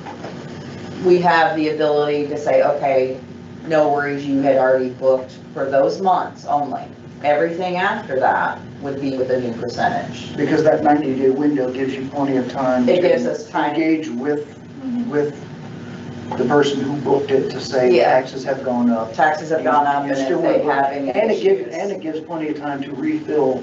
we have the ability to say, okay, no worries, you had already booked for those months only. Everything after that would be with a new percentage. Because that 90-day window gives you plenty of time. It to gives us time. Engage with the person who booked it to say Yeah. taxes have gone up. Taxes have gone up, and if Still they work. have any And issues. it gives plenty of time to refill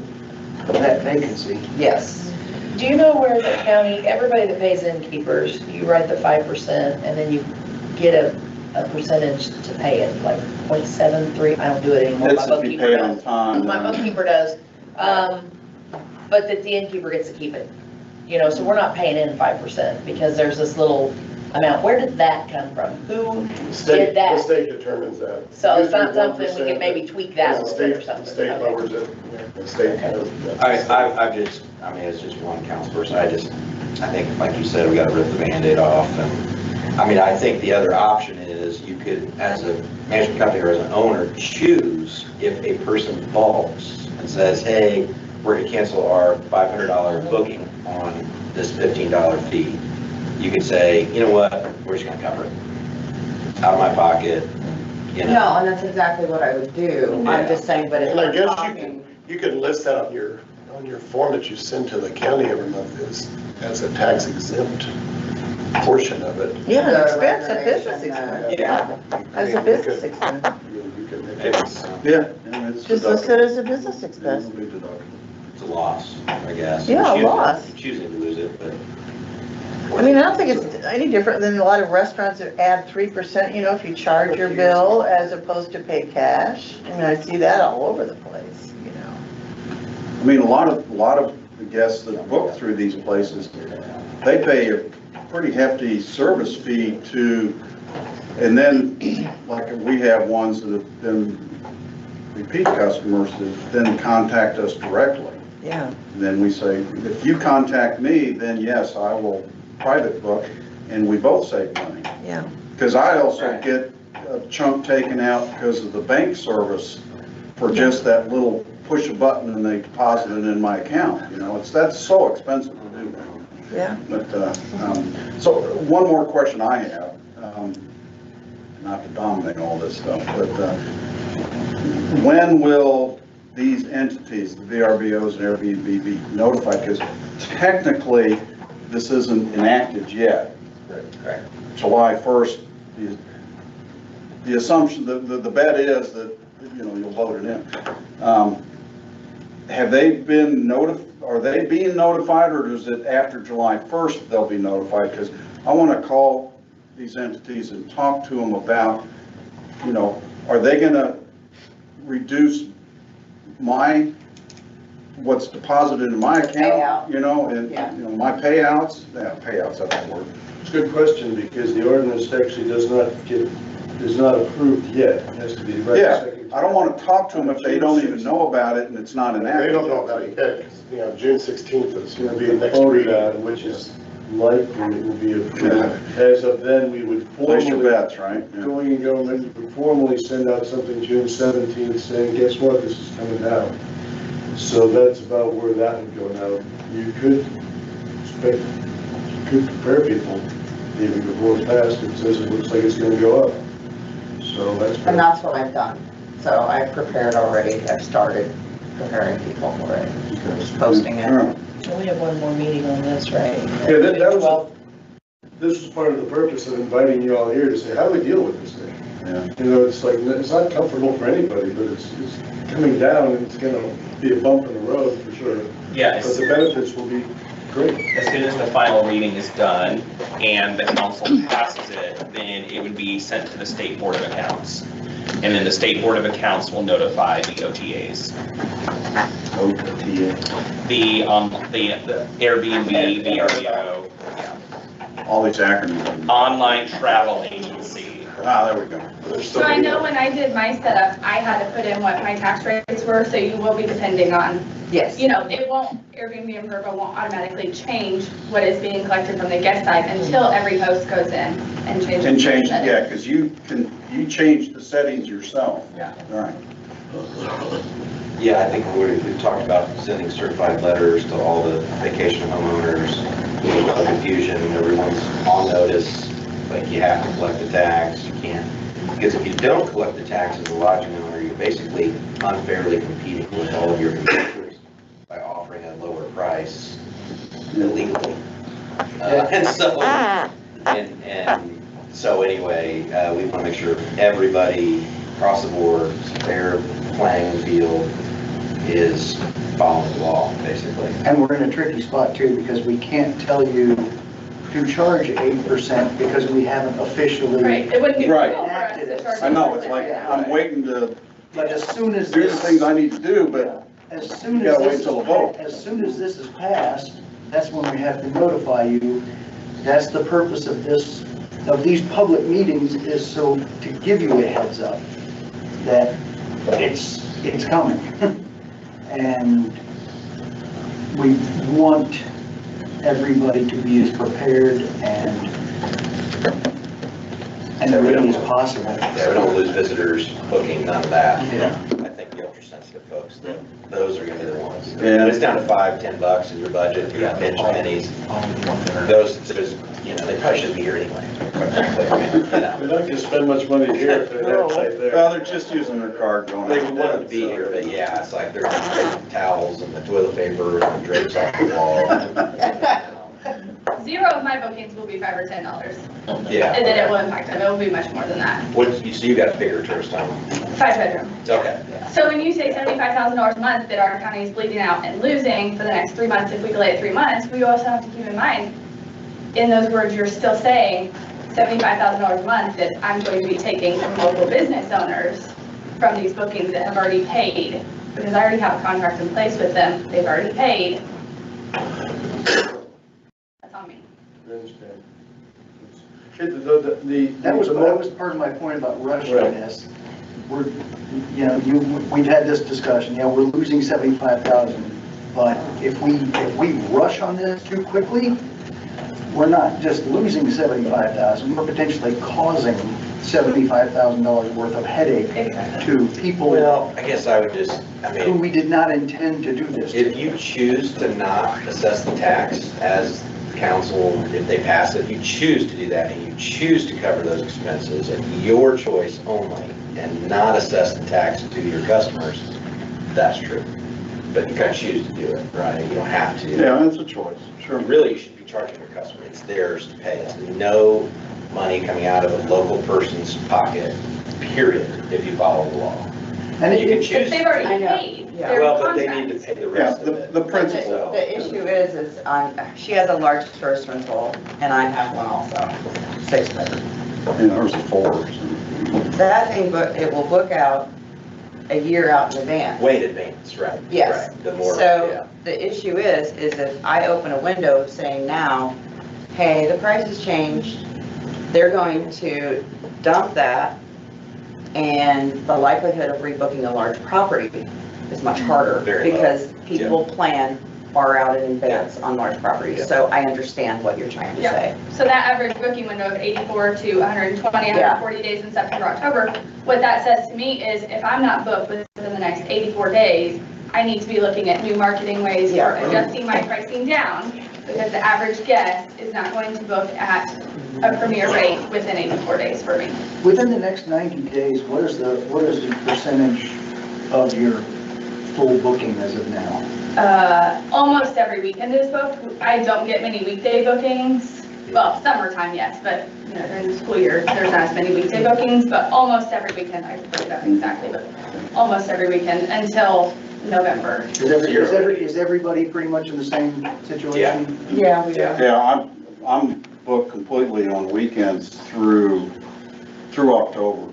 that vacancy. Yes. Do you know where the county, everybody that pays innkeepers, you write the 5% and then you get a percentage to pay it, like 0.73, I don't do it anymore. That's My if you bookkeeper pay it on does. time. My bookkeeper does, but that the innkeeper gets to keep it. You know, so we're not paying in 5% because there's this little amount. Where did that come from? Who did The that? state determines that. So it's not Usually something we 1%, can maybe tweak that a little bit or something. The state Okay. lowers it, the state kind of. I mean, as just one council person, I think, like you said, we gotta rip the Band-Aid off. And I mean, I think the other option is you could, as a management company or as an owner, choose if a person balks and says, hey, we're gonna cancel our $500 booking on this $15 fee. You could say, you know what, we're just gonna cover it. Out of my pocket, you know. No, and that's exactly what I would do. I'm Yeah. just saying, but if And I we're guess talking, you could list that on your form that you send to the county every month as a tax exempt portion of it. Yeah, The an expense, a reservation, business expense. Yeah. As a business expense. You could make Maybe it. it's, Yeah. and it's Just list it as a business expense. It'll be deductible. it's a loss, I guess. Yeah, a Choosing- loss. Choosing to lose it, but. I mean, I don't think it's any different than a lot of restaurants that add 3%, you know, if you charge your bill as opposed to pay cash. I mean, I see that all over the place, you know. I mean, a lot of the guests that book through these places, they pay a pretty hefty service fee to, and then, like, we have ones that have been repeat customers that then contact us directly. Yeah. And then we say, if you contact me, then yes, I will private book, and we both save money. Yeah. Because I also get a chunk taken out because of the bank service for just that little push a button and they deposit it in my account, you know, that's so expensive to do now. Yeah. But, so one more question I have, not to dominate all this stuff, but when will these entities, the VRBOs and Airbnb, be notified? Because technically, this isn't enacted yet. Correct. July 1st, the assumption, the bet is that, you know, you'll vote it in. Have they been are they being notified, or is it after July 1st they'll be notified? Because I want to call these entities and talk to them about, you know, are they going to reduce my what's deposited in my account, Payout. you know, and, Yeah. you know, my payouts, payouts, that's the word. It's a good question, because the ordinance actually is not approved yet. It has to be read Yeah, second. I don't want to talk to them if they don't even know about it and it's not enacted. They don't know about it yet, 'cause, you know, June 16th is It's gonna going be to be the next voted reading. on, which is likely it will be approved. As of then, we would Place your formally, bets, right? Yeah. going in government, we would formally send out something June 17th saying, guess what, this is coming down. So that's about where that would go now. You could prepare people even before it's passed. It says it looks like it's gonna go up. So that's. And that's what I've done. So I've prepared already, I've started preparing people for it, just posting All it. right. And we have one more meeting on this, right? Yeah, that was, this was part of the purpose of inviting you all here to say, how do we deal with this thing? Yeah. You know, it's like, it's not comfortable for anybody, but it's coming down and it's gonna be a bump in the road for sure. But Yes, the benefits will be great. as soon as the final reading is done and the council passes it, then it would be sent to the State Board of Accounts. And then the State Board of Accounts will notify the OTAs. OTA. The Airbnb, VRBO, All these acronyms. online travel agency. Ah, there we go. There's So I know when I did my setup, I had to put in what my tax rates were, so you will be depending on, Yes. you know, it won't, Airbnb and Vrbo won't automatically change what is being collected from the guest side until every host goes in and changes. And change, the yeah, because you change the settings yourself. Yeah. All right. Yeah, I think we've talked about sending certified letters to all the vacation homeowners, no confusion, everyone's on notice, like you have to collect the tax, you can't. Because if you don't collect the tax as a lodging owner, you're basically unfairly competing with all of your competitors by offering a lower price illegally. And so anyway, we want to make sure everybody across the board, fair playing field, is following the law, basically. And we're in a tricky spot too, because we can't tell you to charge 8% because we haven't officially. Right, it wouldn't be Right. legal for us to charge. I know, it's like, Yeah. I'm waiting to But as soon as do the this. things I need to do, but As soon You as gotta wait this is, till the vote. as soon as this is passed, that's when we have to notify you. That's the purpose of this, of these public meetings, is so to give you a heads up that it's coming. And we want everybody to be as prepared and ready as possible. Yeah, we don't lose visitors, booking, none of that. Yeah. I think the ultra-sensitive folks, those are gonna be the ones. Yeah. When it's down to $5-10 in your budget, you got pinch pennies, those, you know, they probably shouldn't be here anyway. You know. They're not gonna spend much money here if they're not right there. well, they're just using their card going. They would want to be here, but yeah, it's like they're gonna take towels and the toilet paper and the drapes off the wall. Zero of my bookings will be $5 or $10. Yeah. And then it will impact them, it will be much more than that. So you got a bigger tourist home? 5-bedroom. Okay. So when you say $75,000 a month that our county is bleeding out and losing for the next 3 months, if we delay it 3 months, we also have to keep in mind, in those words, you're still saying $75,000 a month that I'm going to be taking from local business owners from these bookings that have already paid, because I already have a contract in place with them, they've already paid. That's on me. I understand. That was part of my point about rushing this. We're, you know, we've had this discussion, yeah, we're losing 75,000, but if we rush on this too quickly, we're not just losing 75,000, we're potentially causing $75,000 worth of headache to people Well, I guess I would just, who we did not intend to do this if to. you choose to not assess the tax as council, if they pass it, you choose to do that and you choose to cover those expenses at your choice only and not assess the tax to your customers, that's true. But you kind of choose to do it, right? You don't have to. Yeah, that's a choice, sure. Really, you should be charging your customer. It's theirs to pay. It's no money coming out of a local person's pocket, period, if you follow the law. And You can it, choose. But they've already I know. paid Yeah. their Well, but they need to contracts. pay the Yeah, rest of it. the principal. The issue is she has a large tourist rental, and I have one also, 6-bedroom. You know, there's a 4. That thing, it will book out a year out in advance. Way in advance, right? Yes. Right. The more, So yeah. the issue is if I open a window saying now, hey, the price has changed, they're going to dump that, and the likelihood of rebooking a large property is much harder Very low. because people plan far out in advance on large properties. Yeah. So I understand what you're trying to Yeah. say. So that average booking window of 84 to 120, 140 days in September, October, what that says to me is if I'm not booked within the next 84 days, I need to be looking at new marketing ways for Yeah. adjusting my pricing down because the average guest is not going to book at a premier rate within 84 days for me. Within the next 90 days, what is the percentage of your full booking as of now? Almost every weekend is booked. I don't get many weekday bookings. Well, summertime, yes, but you know, during the school year, there's not as many weekday bookings, but almost every weekend, I forget that exactly, but almost every weekend until November. Is everybody pretty much in the same situation? Yeah, we are. Yeah, I'm booked completely on weekends through October.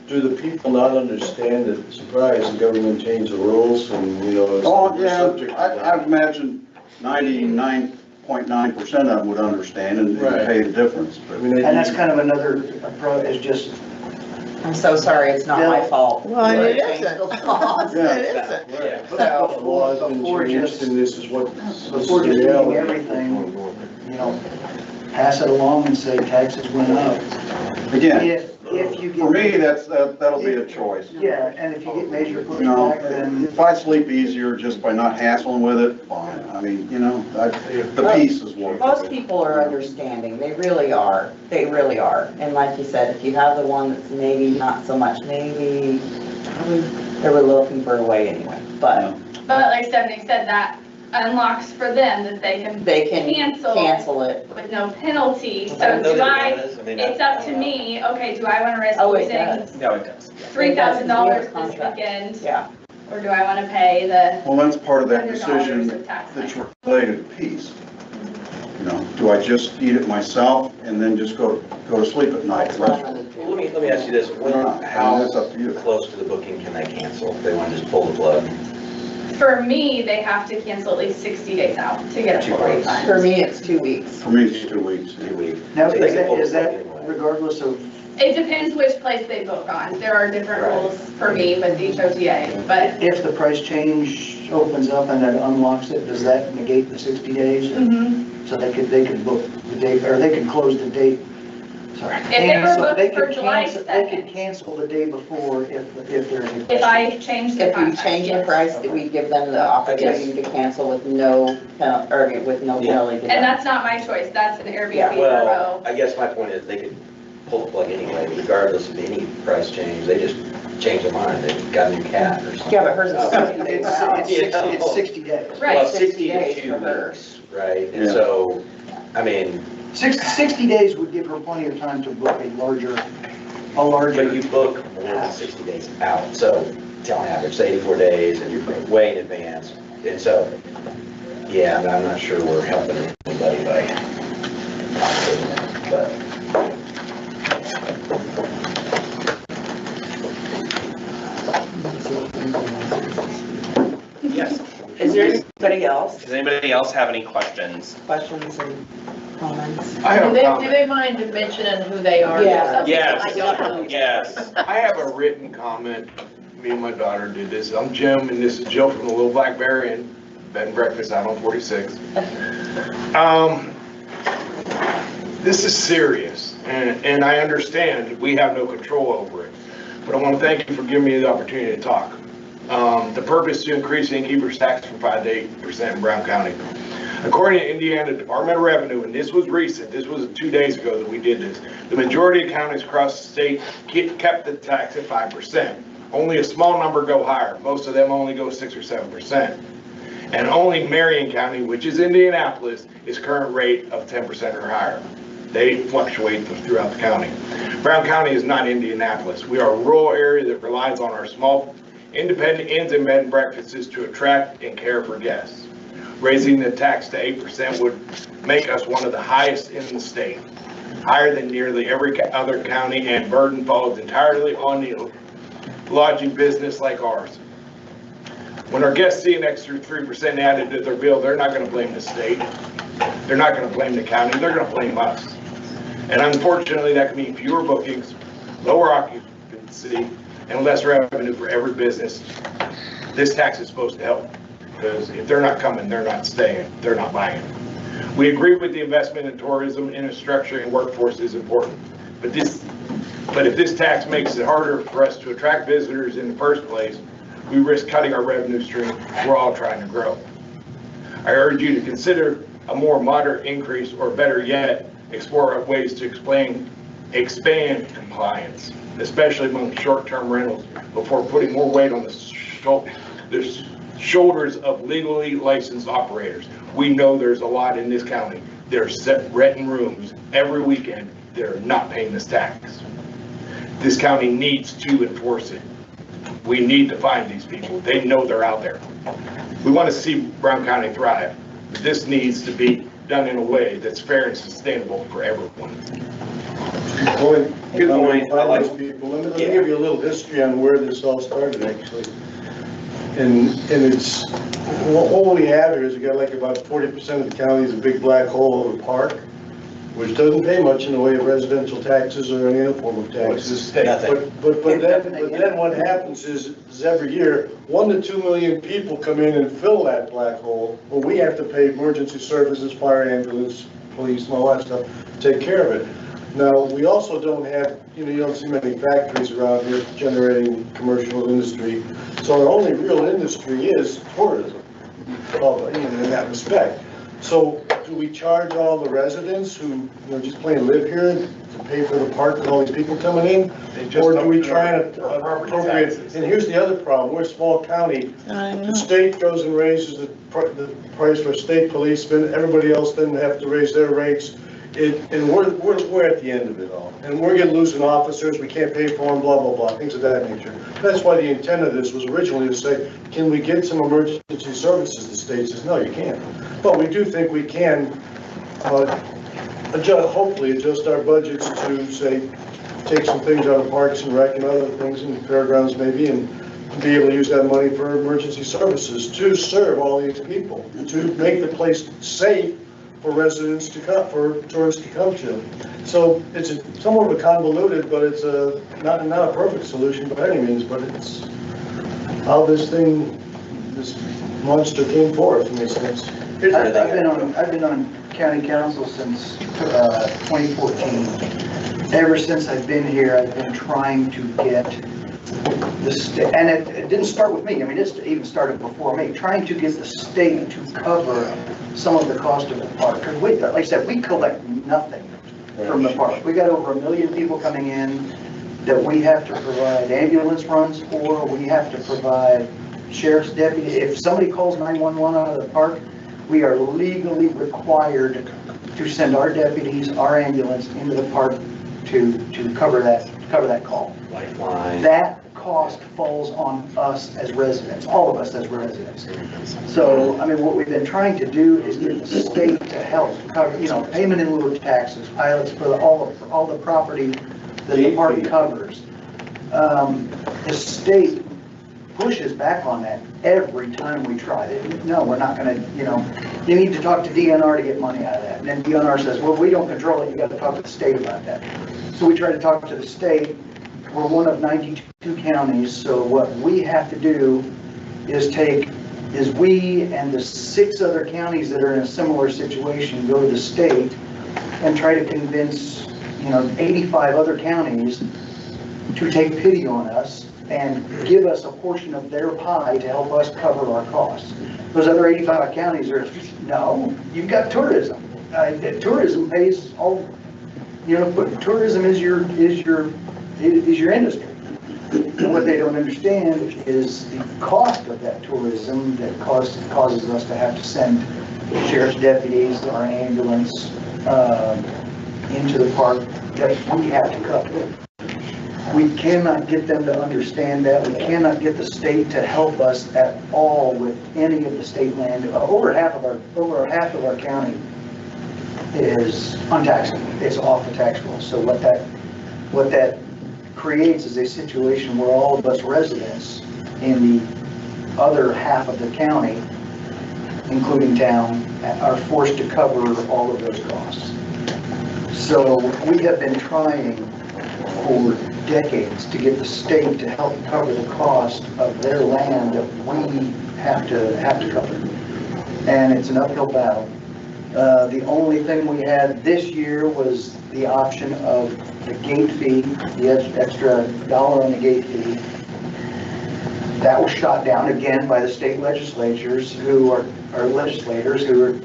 Do the people not understand that, surprise, the government changed the rules and, you know, it's Oh, subject yeah, to I that? imagine 99.9% of them would understand and Right. pay the difference, but. I mean, they- And that's kind of another approach, is just, I'm so sorry, it's not my fault. Well, and it Change isn't. the laws. Yeah. It isn't. Right. So- The law's been Before changed just- and this is what. before just doing everything, you know, pass it along and say taxes went up. Again, If you get. for me, that'll be a choice. Yeah, and if you get major You know, pushback, then if I sleep easier just by not hassling with it, fine. I mean, you know, the peace is worth it. Most people are understanding, they really are, And like you said, if you have the one that's maybe not so much, maybe they were looking for a way anyway, but But like Stephanie said, that unlocks for them that they can cancel it. with no penalty. I So don't know do that I, it does. I mean, it's up to me, okay, do I want to risk Oh, it losing does. No, it does. $3,000 this Contract. weekend? Yeah. Or do I want to pay the Well, that's part of that $100 decision of tax? that's related to peace. You know, do I just eat it myself and then just go to sleep at night? Well, let me ask you this, how That's up to you. close to the booking can they cancel? If they want to just pull the plug? For me, they have to cancel at least 60 days out to get a full 2 weeks. refund. For me, it's 2 weeks. For me, it's 2 weeks. 2 weeks. now, So they can pull is the plug that anyway. regardless of, It depends which place they book on. There are different Right. rules for me with each OTA, but if the price change opens up and that unlocks it, does that negate the 60 days? mhm. So they could book the date, or they could close the date, sorry. If they were cancel- booked they for could July cancel- They could 2nd. cancel the day before if there's. If I change the If we contract, change the yes. price, that we give them the opportunity to cancel with no penalty, or with no penalty. to them. And that's not my choice, that's an Airbnb Yeah, Well, Vrbo. I guess my point is they could pull the plug anyway, regardless of any price change. They just change their mind. They've got a new cat or something. Yeah, but hers is Oh. 60 days out. It's 60 days. Right. Well, 60 60 days to 2 for her. weeks, right? And Yeah. so, I mean, 60 days would give her plenty of time to book a larger. but you book more than 60 days out. So tell an average, say 84 days, and you're way in advance. And so, yeah, I'm not sure we're helping anybody by not doing that, but. Yes. Is there anybody else? Does anybody else have any questions? Questions and comments? I have Do a they, do comment. they mind mentioning who they are? Yeah. Some people Yes. I don't know. Yes. I have a written comment. Me and my daughter did this. I'm Jim, and this is Jill from the Little Black Bear Inn, bed and breakfast out on 46. This is serious, and I understand we have no control over it. But I want to thank you for giving me the opportunity to talk. The purpose is to increase the innkeeper's tax from 5 to 8% in Brown County. According to Indiana Department of Revenue, and this was recent, this was 2 days ago that we did this, the majority of counties across the state kept the tax at 5%. Only a small number go higher. Most of them only go 6 or 7%. And only Marion County, which is Indianapolis, is current rate of 10% or higher. They fluctuate throughout the county. Brown County is not Indianapolis. We are a rural area that relies on our small independent inns and bed and breakfasts to attract and care for guests. Raising the tax to 8% would make us one of the highest in the state, higher than nearly every other county, and burden falls entirely on the lodging business like ours. When our guests see an extra 3% added to their bill, they're not gonna blame the state. They're not gonna blame the county, they're gonna blame us. And unfortunately, that can mean fewer bookings, lower occupancy, and less revenue for every business. This tax is supposed to help, because if they're not coming, they're not staying, they're not buying. We agree with the investment in tourism, infrastructure, and workforce is important. But if this tax makes it harder for us to attract visitors in the first place, we risk cutting our revenue stream we're all trying to grow. I urge you to consider a more moderate increase, or better yet, explore ways to expand compliance, especially among short-term rentals, before putting more weight on the shoulders of legally licensed operators. We know there's a lot in this county. They're renting rooms every weekend. They're not paying this tax. This county needs to enforce it. We need to find these people. They know they're out there. We want to see Brown County thrive, but this needs to be done in a way that's fair and sustainable for everyone. Good point. Let me give you a little history on where this all started, actually. And it's, what we have here is we got like about 40% of the county is a big black hole of a park, which doesn't pay much in the way of residential taxes or any other form of taxes. But then what happens is every year, 1 to 2 million people come in and fill that black hole. Well, we have to pay emergency services, fire, ambulance, police, and all that stuff, take care of it. Now, we also don't have, you don't see many factories around here generating commercial industry. So our only real industry is tourism, in that respect. So do we charge all the residents who just plain live here to pay for the park with all these people coming in? Or do we try to appropriate? And here's the other problem. We're a small county. The state goes and raises the price for state policemen. Everybody else doesn't have to raise their rates. And we're at the end of it all. And we're going to lose officers, we can't pay for them, blah, blah, blah, things of that nature. That's why the intent of this was originally to say, can we get some emergency services? The state says, no, you can't. But we do think we can hopefully adjust our budgets to, say, take some things out of parks and rec and other things and fairgrounds maybe, and be able to use that money for emergency services to serve all these people, to make the place safe for residents to come, for tourists to come to. So it's somewhat of a convoluted, but it's not a perfect solution by any means, but it's how this monster came forth in this sense. I've been on county council since 2014. Ever since I've been here, I've been trying to get the state, and it didn't start with me. I mean, it even started before me, trying to get the state to cover some of the cost of the park. Because like I said, we collect nothing from the park. We got over 1 million people coming in that we have to provide ambulance runs for. We have to provide sheriff's deputies. If somebody calls 911 out of the park, we are legally required to send our deputies, our ambulance into the park to cover that call. Lifeline. That cost falls on us as residents, all of us as residents. So, I mean, what we've been trying to do is get the state to help cover, payment in lieu of taxes, pilots for all the property that the park covers. The state pushes back on that every time we try. No, we're not going to, you need to talk to DNR to get money out of that. And then DNR says, well, we don't control it. You got to talk to the state about that. So we try to talk to the state. We're one of 92 counties, so what we have to do is we and the 6 other counties that are in a similar situation go to the state and try to convince, 85 other counties to take pity on us and give us a portion of their pie to help us cover our costs. Those other 85 counties are, no, you've got tourism. Tourism pays all, but tourism is your industry. And what they don't understand is the cost of that tourism that causes us to have to send sheriff's deputies, our ambulance, into the park that we have to cover. We cannot get them to understand that. We cannot get the state to help us at all with any of the state land. Over half of our county is untaxable. It's off the tax roll. So what that creates is a situation where all of us residents in the other half of the county, including town, are forced to cover all of those costs. So we have been trying for decades to get the state to help cover the cost of their land that we have to cover. And it's an uphill battle. The only thing we had this year was the option of the gate fee, the extra $1 on the gate fee. That was shot down again by the state legislators who are legislators who are,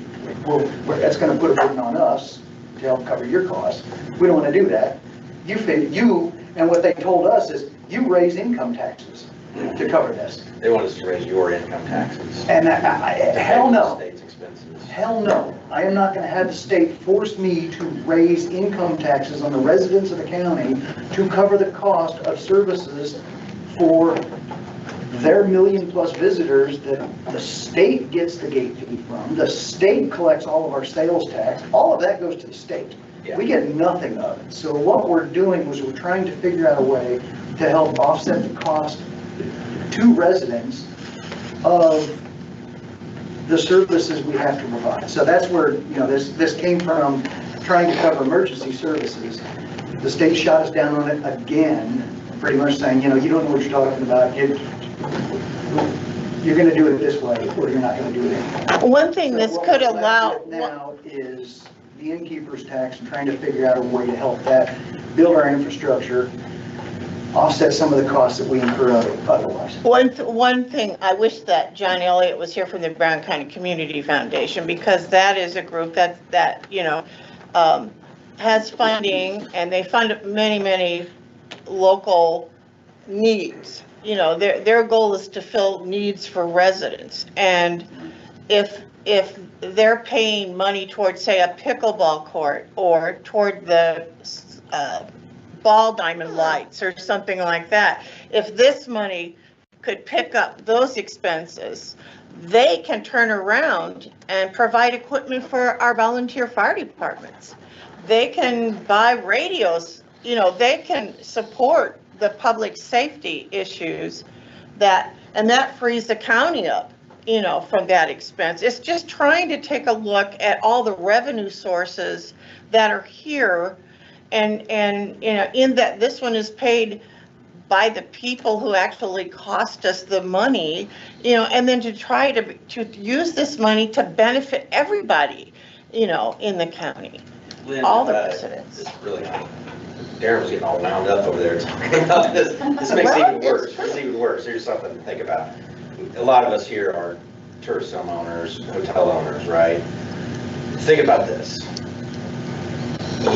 well, that's going to put a burden on us to help cover your costs. We don't want to do that. And what they told us is you raise income taxes to cover this. They want us to raise your income taxes. And hell no. State's expenses. Hell no. I am not going to have the state force me to raise income taxes on the residents of the county to cover the cost of services for their million-plus visitors that the state gets the gate fee from. The state collects all of our sales tax. All of that goes to the state. Yeah. We get nothing of it. So what we're doing was we're trying to figure out a way to help offset the cost to residents of the services we have to provide. So that's where, this came from, trying to cover emergency services. The state shot us down on it again, pretty much saying, you don't know what you're talking about. You're going to do it this way, or you're not going to do it anymore. One thing this could What we're allow. left with now is the innkeeper's tax and trying to figure out a way to help that, build our infrastructure, offset some of the costs that we incur otherwise. One thing, I wish that John Elliott was here from the Brown County Community Foundation, because that is a group that has funding, and they fund many local needs. Their goal is to fill needs for residents. And if they're paying money towards, say, a pickleball court or toward the ball diamond lights or something like that, if this money could pick up those expenses, they can turn around and provide equipment for our volunteer fire departments. They can buy radios, they can support the public safety issues and that frees the county up, from that expense. It's just trying to take a look at all the revenue sources that are here, and in that this one is paid by the people who actually cost us the money, and then to try to use this money to benefit everybody, in the county, Lynn, all the residents. It's really, Darren was getting all wound up over there talking about this. This makes it even worse. It's even worse. Here's something to think about. A lot of us here are tourist home owners, hotel owners, right? Think about this.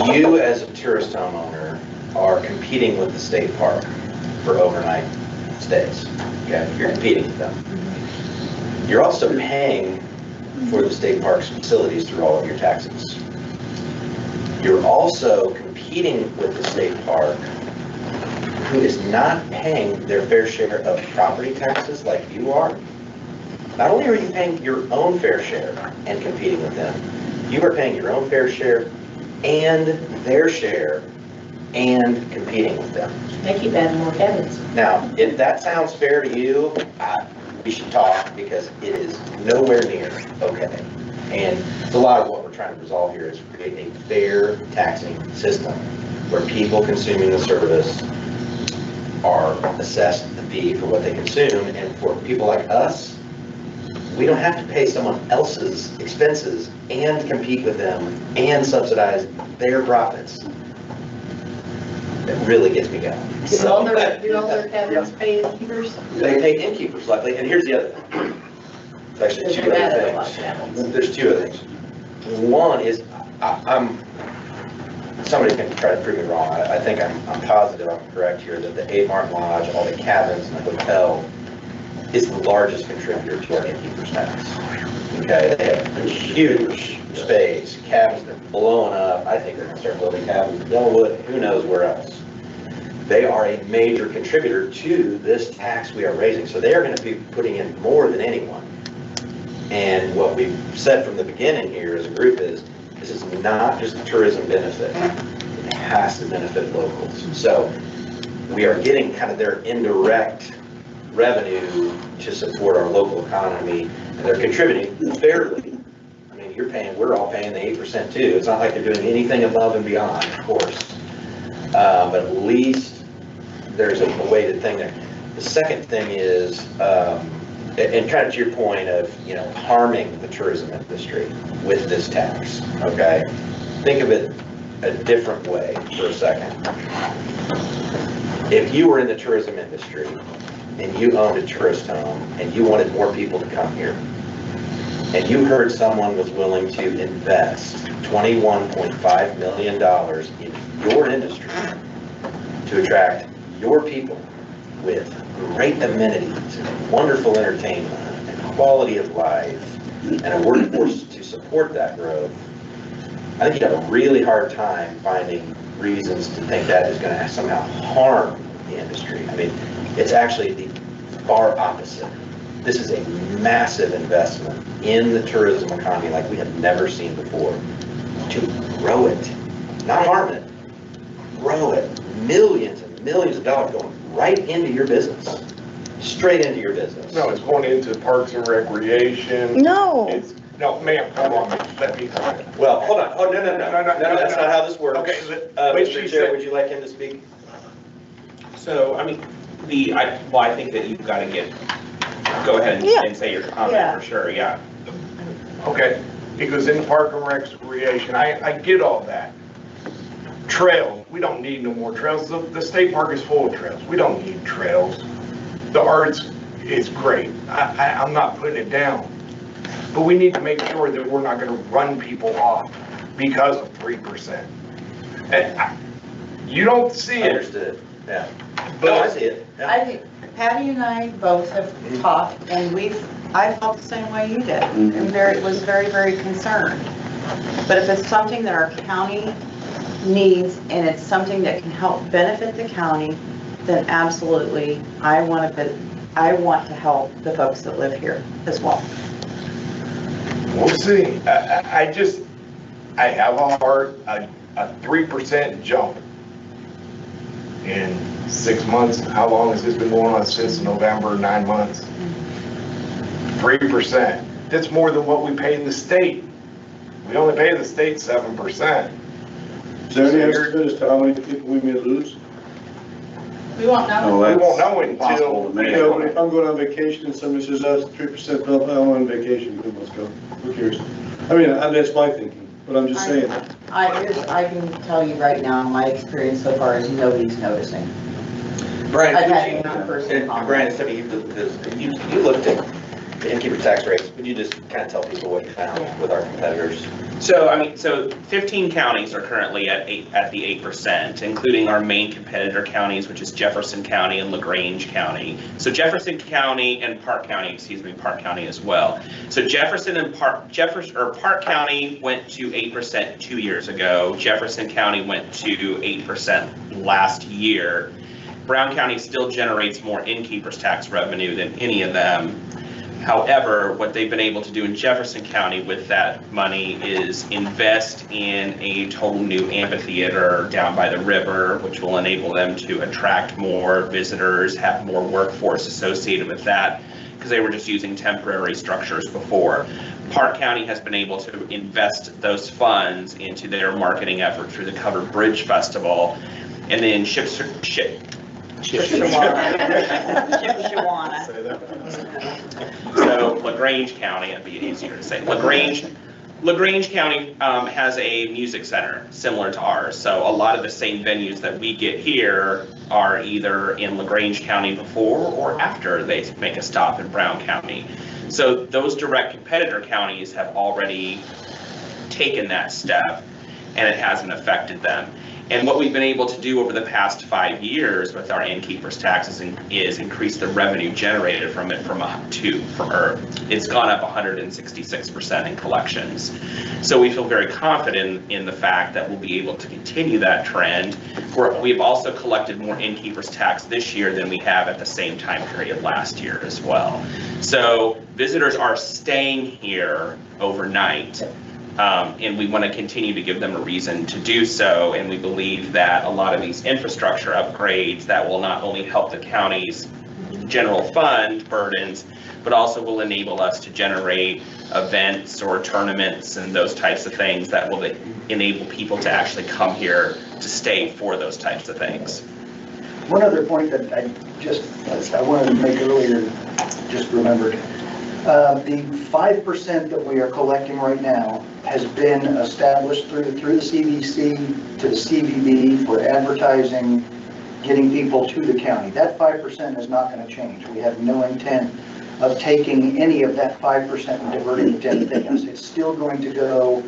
You as a tourist homeowner are competing with the state park for overnight stays. Okay, you're competing with them. You're also paying for the state park's facilities through all of your taxes. You're also competing with the state park, who is not paying their fair share of property taxes like you are. Not only are you paying your own fair share and competing with them, you are paying your own fair share and their share and competing with them. They keep adding more cabins. Now, if that sounds fair to you, we should talk, because it is nowhere near okay. And a lot of what we're trying to resolve here is create a fair taxing system where people consuming the service are assessed the fee for what they consume, and for people like us, we don't have to pay someone else's expenses and compete with them and subsidize their profits. It really gets me going. Do all their cabins pay innkeepers? They pay innkeepers, luckily, and here's the other thing. There's actually two other things. There's two other things. One is, somebody can try to prove me wrong. I think I'm positive I'm correct here, that the 8 Martin Lodge, all the cabins and the hotel is the largest contributor to our innkeeper's tax. Okay, they have a huge space, cabins that are blowing up. I think they're gonna start building cabins in Delwood, who knows where else. They are a major contributor to this tax we are raising, so they are gonna be putting in more than anyone. And what we've said from the beginning here as a group is, this is not just a tourism benefit. It has to benefit locals. So we are getting kind of their indirect revenue to support our local economy, and they're contributing fairly. I mean, we're all paying the 8% too. It's not like they're doing anything above and beyond, of course. But at least there's a way to think there. The second thing is, and kind of to your point of, harming the tourism industry with this tax, okay? Think of it a different way for a second. If you were in the tourism industry and you owned a tourist home and you wanted more people to come here, and you heard someone was willing to invest $21.5 million in your industry to attract your people with great amenities and wonderful entertainment and quality of life and a workforce to support that growth, I think you have a really hard time finding reasons to think that is going to somehow harm the industry. I mean, it's actually the far opposite. This is a massive investment in the tourism economy like we have never seen before, to grow it, not harm it, grow it. Millions and millions of dollars going right into your business, straight into your business. No, it's going into Parks and Recreation. No. No, ma'am, hold on, let me. Well, hold on. Oh, no, that's not how this works. Okay, Mr. Chair, would you like him to speak? So, I mean, I think that you've got to go ahead and say your comment for sure, yeah. Okay, because in the Park and Recreation, I get all that. Trails, we don't need no more trails. The state park is full of trails. We don't need trails. The arts is great. I'm not putting it down. But we need to make sure that we're not going to run people off because of 3%. And you don't see it. Understood, yeah. No, I see it. Yeah. I think Patty and I both have talked, and I felt the same way you did, and was very, very concerned. But if it's something that our county needs, and it's something that can help benefit the county, then absolutely, I want to help the folks that live here as well. We'll see. I have a 3% jump in 6 months. How long has this been going on? Since November, 9 months. 3%. That's more than what we pay the state. We only pay the state 7%. Is there any estimate as to how many people we may lose? We won't know. We won't know until. Impossible to measure. But if I'm going on vacation and somebody says, that's 3% up, I'm on vacation, then let's go. Who cares? I mean, that's my thinking, but I'm just saying. I can tell you right now, my experience so far is nobody's noticing. Brian, I've had one person and Brian, Stephanie, you looked at the innkeeper tax rates. Would you just kind of tell people what you found with our competitors? So 15 counties are currently at the 8%, including our main competitor counties, which is Jefferson County and LaGrange County. So Jefferson County and Park County as well. So Jefferson and Park County went to 8% 2 years ago. Jefferson County went to 8% last year. Brown County still generates more innkeeper's tax revenue than any of them. However, what they've been able to do in Jefferson County with that money is invest in a total new amphitheater down by the river, which will enable them to attract more visitors, have more workforce associated with that, because they were just using temporary structures before. Park County has been able to invest those funds into their marketing effort through the Covered Bridge Festival, and then So LaGrange County, it'd be easier to say. LaGrange County has a music center similar to ours. So a lot of the same venues that we get here are either in LaGrange County before or after they make a stop in Brown County. So those direct competitor counties have already taken that step, and it hasn't affected them. And what we've been able to do over the past 5 years with our innkeeper's taxes is increase the revenue generated from it it's gone up 166% in collections. So we feel very confident in the fact that we'll be able to continue that trend. We've also collected more innkeeper's tax this year than we have at the same time period last year as well. So visitors are staying here overnight. And we want to continue to give them a reason to do so. And we believe that a lot of these infrastructure upgrades that will not only help the county's general fund burdens, but also will enable us to generate events or tournaments and those types of things that will enable people to actually come here to stay for those types of things. One other point that I wanted to make earlier, just remembered. The 5% that we are collecting right now has been established through the CVC to the CVB for advertising, getting people to the county. That 5% is not going to change. We have no intent of taking any of that 5% and diverting it to anything else. It's still going to go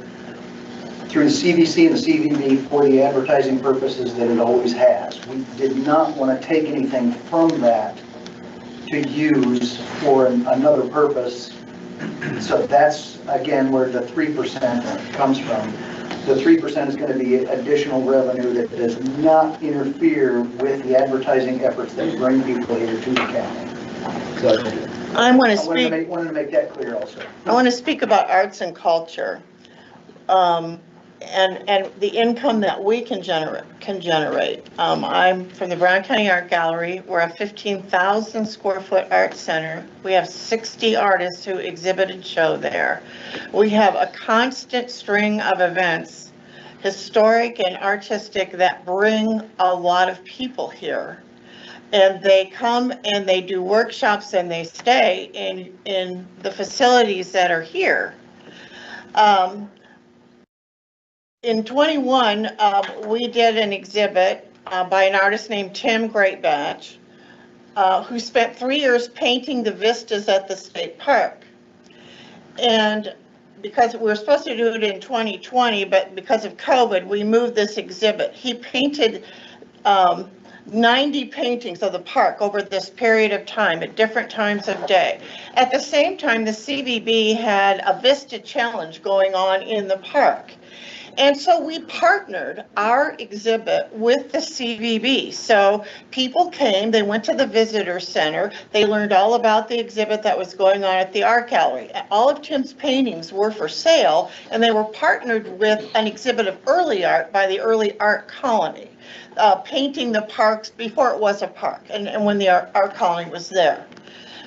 through the CVC and the CVB for the advertising purposes that it always has. We did not want to take anything from that to use for another purpose. So that's, again, where the 3% comes from. The 3% is going to be additional revenue that does not interfere with the advertising efforts that bring people here to the county. So I wanted to make that clear also. I want to speak about arts and culture. And the income that we can generate. I'm from the Brown County Art Gallery. We're a 15,000 square foot art center. We have 60 artists who exhibit and show there. We have a constant string of events, historic and artistic, that bring a lot of people here. And they come and they do workshops and they stay in the facilities that are here. In 21, we did an exhibit by an artist named Tim Greatbatch, who spent 3 years painting the vistas at the state park. And because we were supposed to do it in 2020, but because of COVID, we moved this exhibit. He painted 90 paintings of the park over this period of time at different times of day. At the same time, the CVB had a Vista Challenge going on in the park. And so we partnered our exhibit with the CVB. So people came, they went to the visitor center, they learned all about the exhibit that was going on at the art gallery. All of Tim's paintings were for sale, and they were partnered with an exhibit of early art by the Early Art Colony, painting the parks before it was a park and when the art colony was there.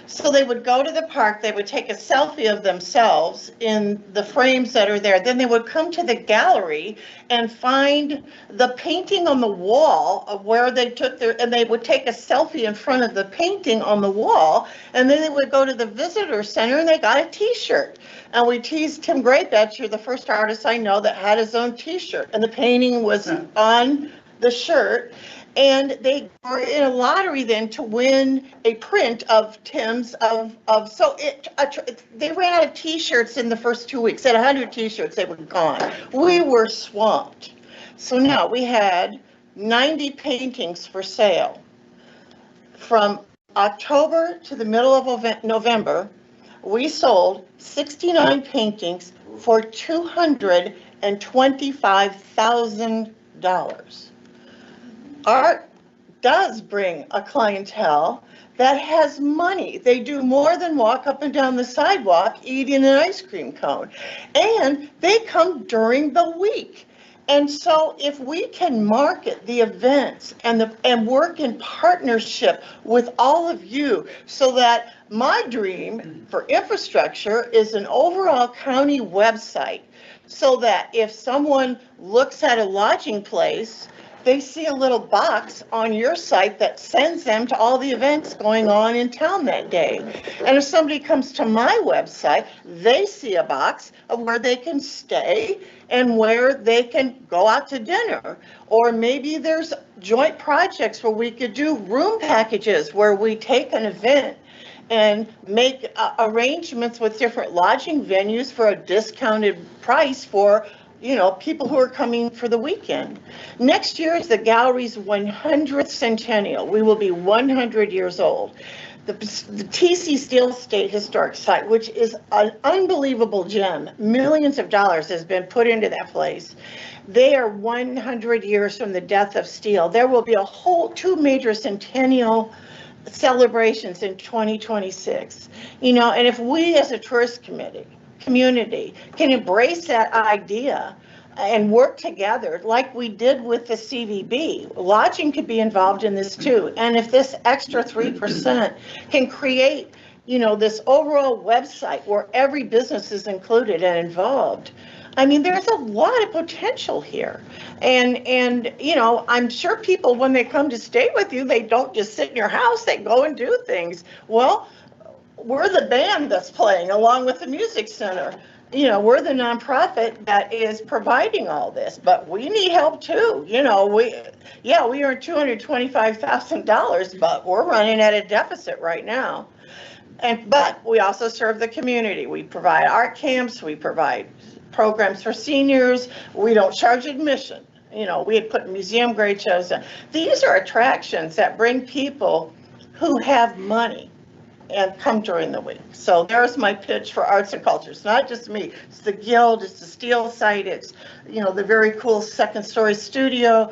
So they would go to the park, they would take a selfie of themselves in the frames that are there. Then they would come to the gallery and find the painting on the wall of where they took and they would take a selfie in front of the painting on the wall. And then they would go to the visitor center and they got a t-shirt. And we teased Tim Greatbatch, you're the first artist I know that had his own t-shirt. And the painting was on the shirt. And they were in a lottery then to win a print of Tim's they ran out of t-shirts in the first 2 weeks. At 100 t-shirts, they were gone. We were swamped. So now we had 90 paintings for sale. From October to the middle of November, we sold 69 paintings for $225,000. Art does bring a clientele that has money. They do more than walk up and down the sidewalk eating an ice cream cone. And they come during the week. And so if we can market the events and work in partnership with all of you, so that my dream for infrastructure is an overall county website, so that if someone looks at a lodging place, they see a little box on your site that sends them to all the events going on in town that day. And if somebody comes to my website, they see a box of where they can stay and where they can go out to dinner. Or maybe there's joint projects where we could do room packages where we take an event and make arrangements with different lodging venues for a discounted price for people who are coming for the weekend. Next year is the gallery's 100th centennial. We will be 100 years old. The TC Steel State Historic Site, which is an unbelievable gem, millions of dollars has been put into that place. They are 100 years from the death of steel. There will be a whole 2 major centennial celebrations in 2026. And if we as a tourist committee community can embrace that idea and work together like we did with the CVB. Lodging could be involved in this too. And if this extra 3% can create, you know, this overall website where every business is included and involved, I mean, there's a lot of potential here. And, you know, I'm sure people, when they come to stay with you, they don't just sit in your house, they go and do things. Well, we're the band that's playing along with the music center. You know, we're the nonprofit that is providing all this, but we need help too. You know, we earn $225,000, but we're running at a deficit right now. But we also serve the community. We provide art camps, we provide programs for seniors. We don't charge admission. You know, we had put museum grade shows. These are attractions that bring people who have money and come during the week. So there's my pitch for arts and culture. It's not just me. It's the Guild, it's the Steel Site, it's, you know, the very cool second story studio.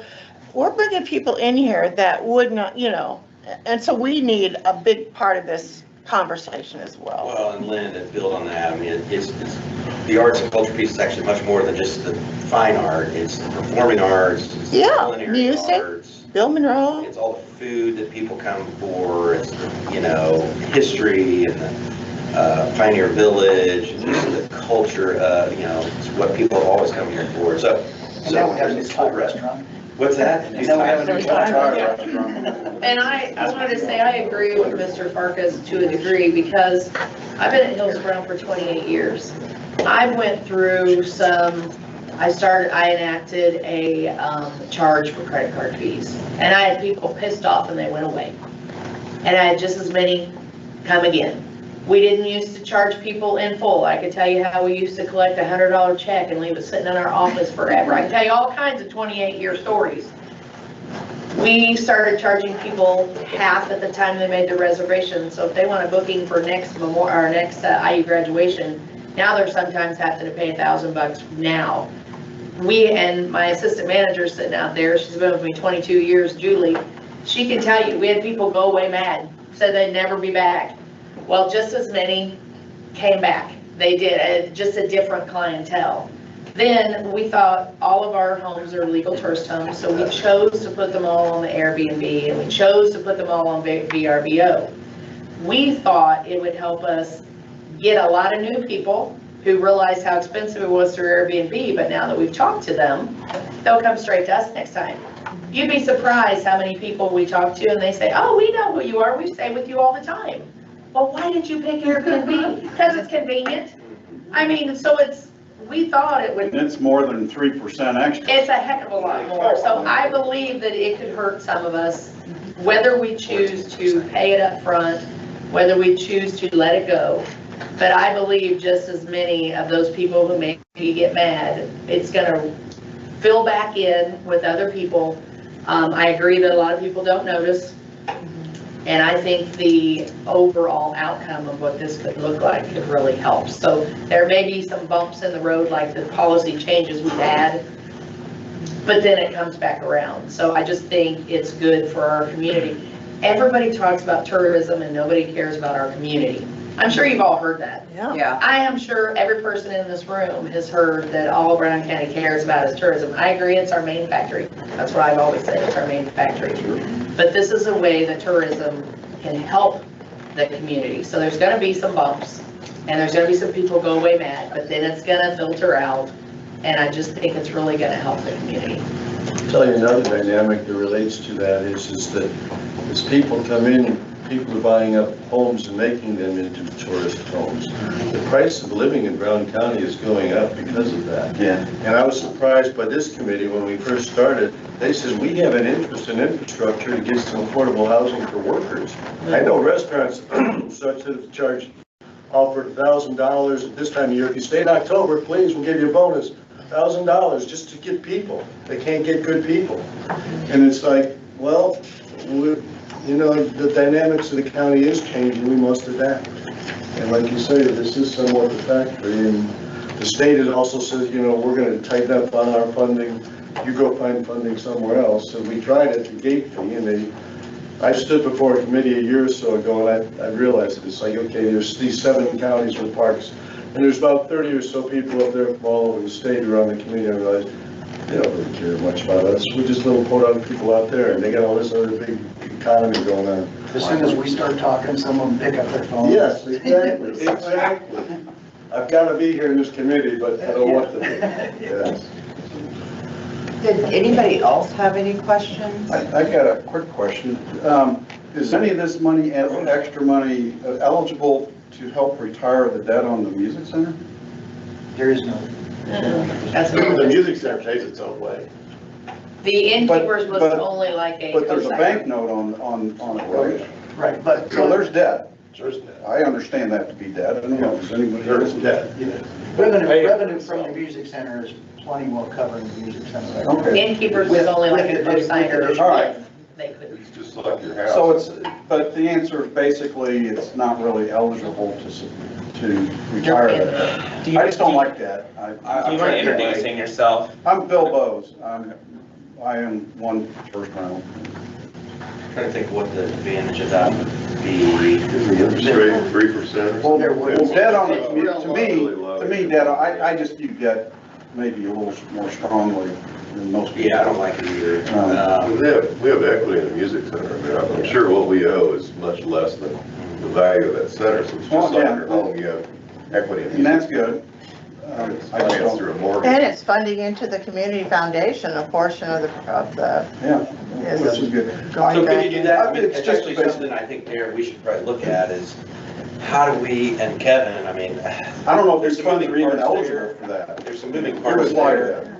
We're bringing people in here that would not, you know, and so we need a big part of this conversation as well. Well, and Lynn, to build on that, I mean, it's the arts and culture piece is actually much more than just the fine art. It's the performing arts, it's the culinary music, arts. Bill Monroe. It's all the food that people come for. It's the, you know, history and the Pioneer Village, and just the culture. You know, it's what people have always come here for. So now we have a new Thai restaurant. What's that? And now we have a new Thai restaurant. And I wanted to say, I agree with Mr. Farkas to a degree, because I've been at Hillsborough for 28 years. I went through I enacted a charge for credit card fees. And I had people pissed off and they went away. And I had just as many come again. We didn't used to charge people in full. I could tell you how we used to collect a $100 check and leave it sitting in our office forever. I can tell you all kinds of 28-year stories. We started charging people half at the time they made the reservation. So if they want a booking for next IU graduation, now they're sometimes having to pay $1,000 now. And my assistant manager sitting out there, she's been with me 22 years, Julie, she can tell you, we had people go away mad, said they'd never be back. Well, just as many came back. They did, just a different clientele. Then we thought all of our homes are legal tourist homes, so we chose to put them all on the Airbnb, and we chose to put them all on VRBO. We thought it would help us get a lot of new people who realized how expensive it was through Airbnb, but now that we've talked to them, they'll come straight to us next time. You'd be surprised how many people we talk to and they say, oh, we know who you are, we stay with you all the time. Well, why did you pick Airbnb? Because it's convenient. I mean, so we thought it would. It's more than 3% extra. It's a heck of a lot more. So I believe that it could hurt some of us, whether we choose to pay it up front, whether we choose to let it go. But I believe just as many of those people who maybe get mad, it's going to fill back in with other people. I agree that a lot of people don't notice. And I think the overall outcome of what this could look like could really help. So there may be some bumps in the road, like the policy changes we've had, but then it comes back around. So I just think it's good for our community. Everybody talks about tourism and nobody cares about our community. I'm sure you've all heard that. Yeah. I am sure every person in this room has heard that all Brown County cares about is tourism. I agree, it's our main factory. That's what I've always said, it's our main factory. But this is a way that tourism can help the community. So there's gonna be some bumps, and there's gonna be some people go away mad, but then it's gonna filter out. And I just think it's really gonna help the community. I'll tell you another dynamic that relates to that is that as people come in, people are buying up homes and making them into tourist homes. The price of living in Brown County is going up because of that. Yeah. And I was surprised by this committee when we first started. They said, we have an interest in infrastructure to get some affordable housing for workers. I know restaurants such that have charged, offered $1,000 at this time of year. If you stay in October, please, we'll give you a bonus. $1,000 just to get people. They can't get good people. And it's like, well, you know, the dynamics of the county is changing, we must adapt. And like you say, this is somewhat the factory, and the state has also says, you know, we're gonna tighten up on our funding, you go find funding somewhere else. So we tried it, the gate fee, and I stood before a committee a year or so ago, and I realized that it's like, okay, there's these 7 counties with parks, And there's about 30 or so people up there from all over the state around the community. I realize they don't really care much about us. We're just little Podunk people out there, and they got all this other big economy going on. As soon as we start talking, some of them pick up their phone. Yes, exactly, exactly. I've got to be here in this committee, but I don't want to be. Yes. Did anybody else have any questions? I got a quick question. Is any of this money, extra money, eligible to help retire the debt on the music center? There is no. That's The music center pays its own way. The innkeepers was But- only like a. But there's a cosigner. bank note on it, right? Right, but. So there's debt. There's no. I understand that to be debt. I don't know, does anybody? There's debt. Revenue from the music center is plenty well covering the music center. Okay. Innkeepers was only like a With additional- cosigner. All right. They couldn't. It's just like your house. So it's, but the answer is basically, it's not really eligible to retire that. Do you- I just don't like that. Do you mind introducing yourself? I'm Bill Bowes. I am one first round. Trying to think what the advantage of that would be. 3%. Well, There was- debt on it, to me, debt, I just view debt maybe a little more strongly than most people. Yeah, I don't like it either. We have equity in the music center. I mean, I'm sure what we owe is much less than the value of that center. So it's just like your home, you have equity in the And that's music good. center. It's I just financed don't, through a mortgage. And it's funding into the community foundation, a portion of the, yeah, which is good. going So back. could you do that? I mean, It's it's just actually basic- something I think, Mayor, we should probably look at is, how do we, and Kevin, I mean. I don't know if there's these some funds moving are even parts eligible there. for that. There's some moving It parts was wider. there.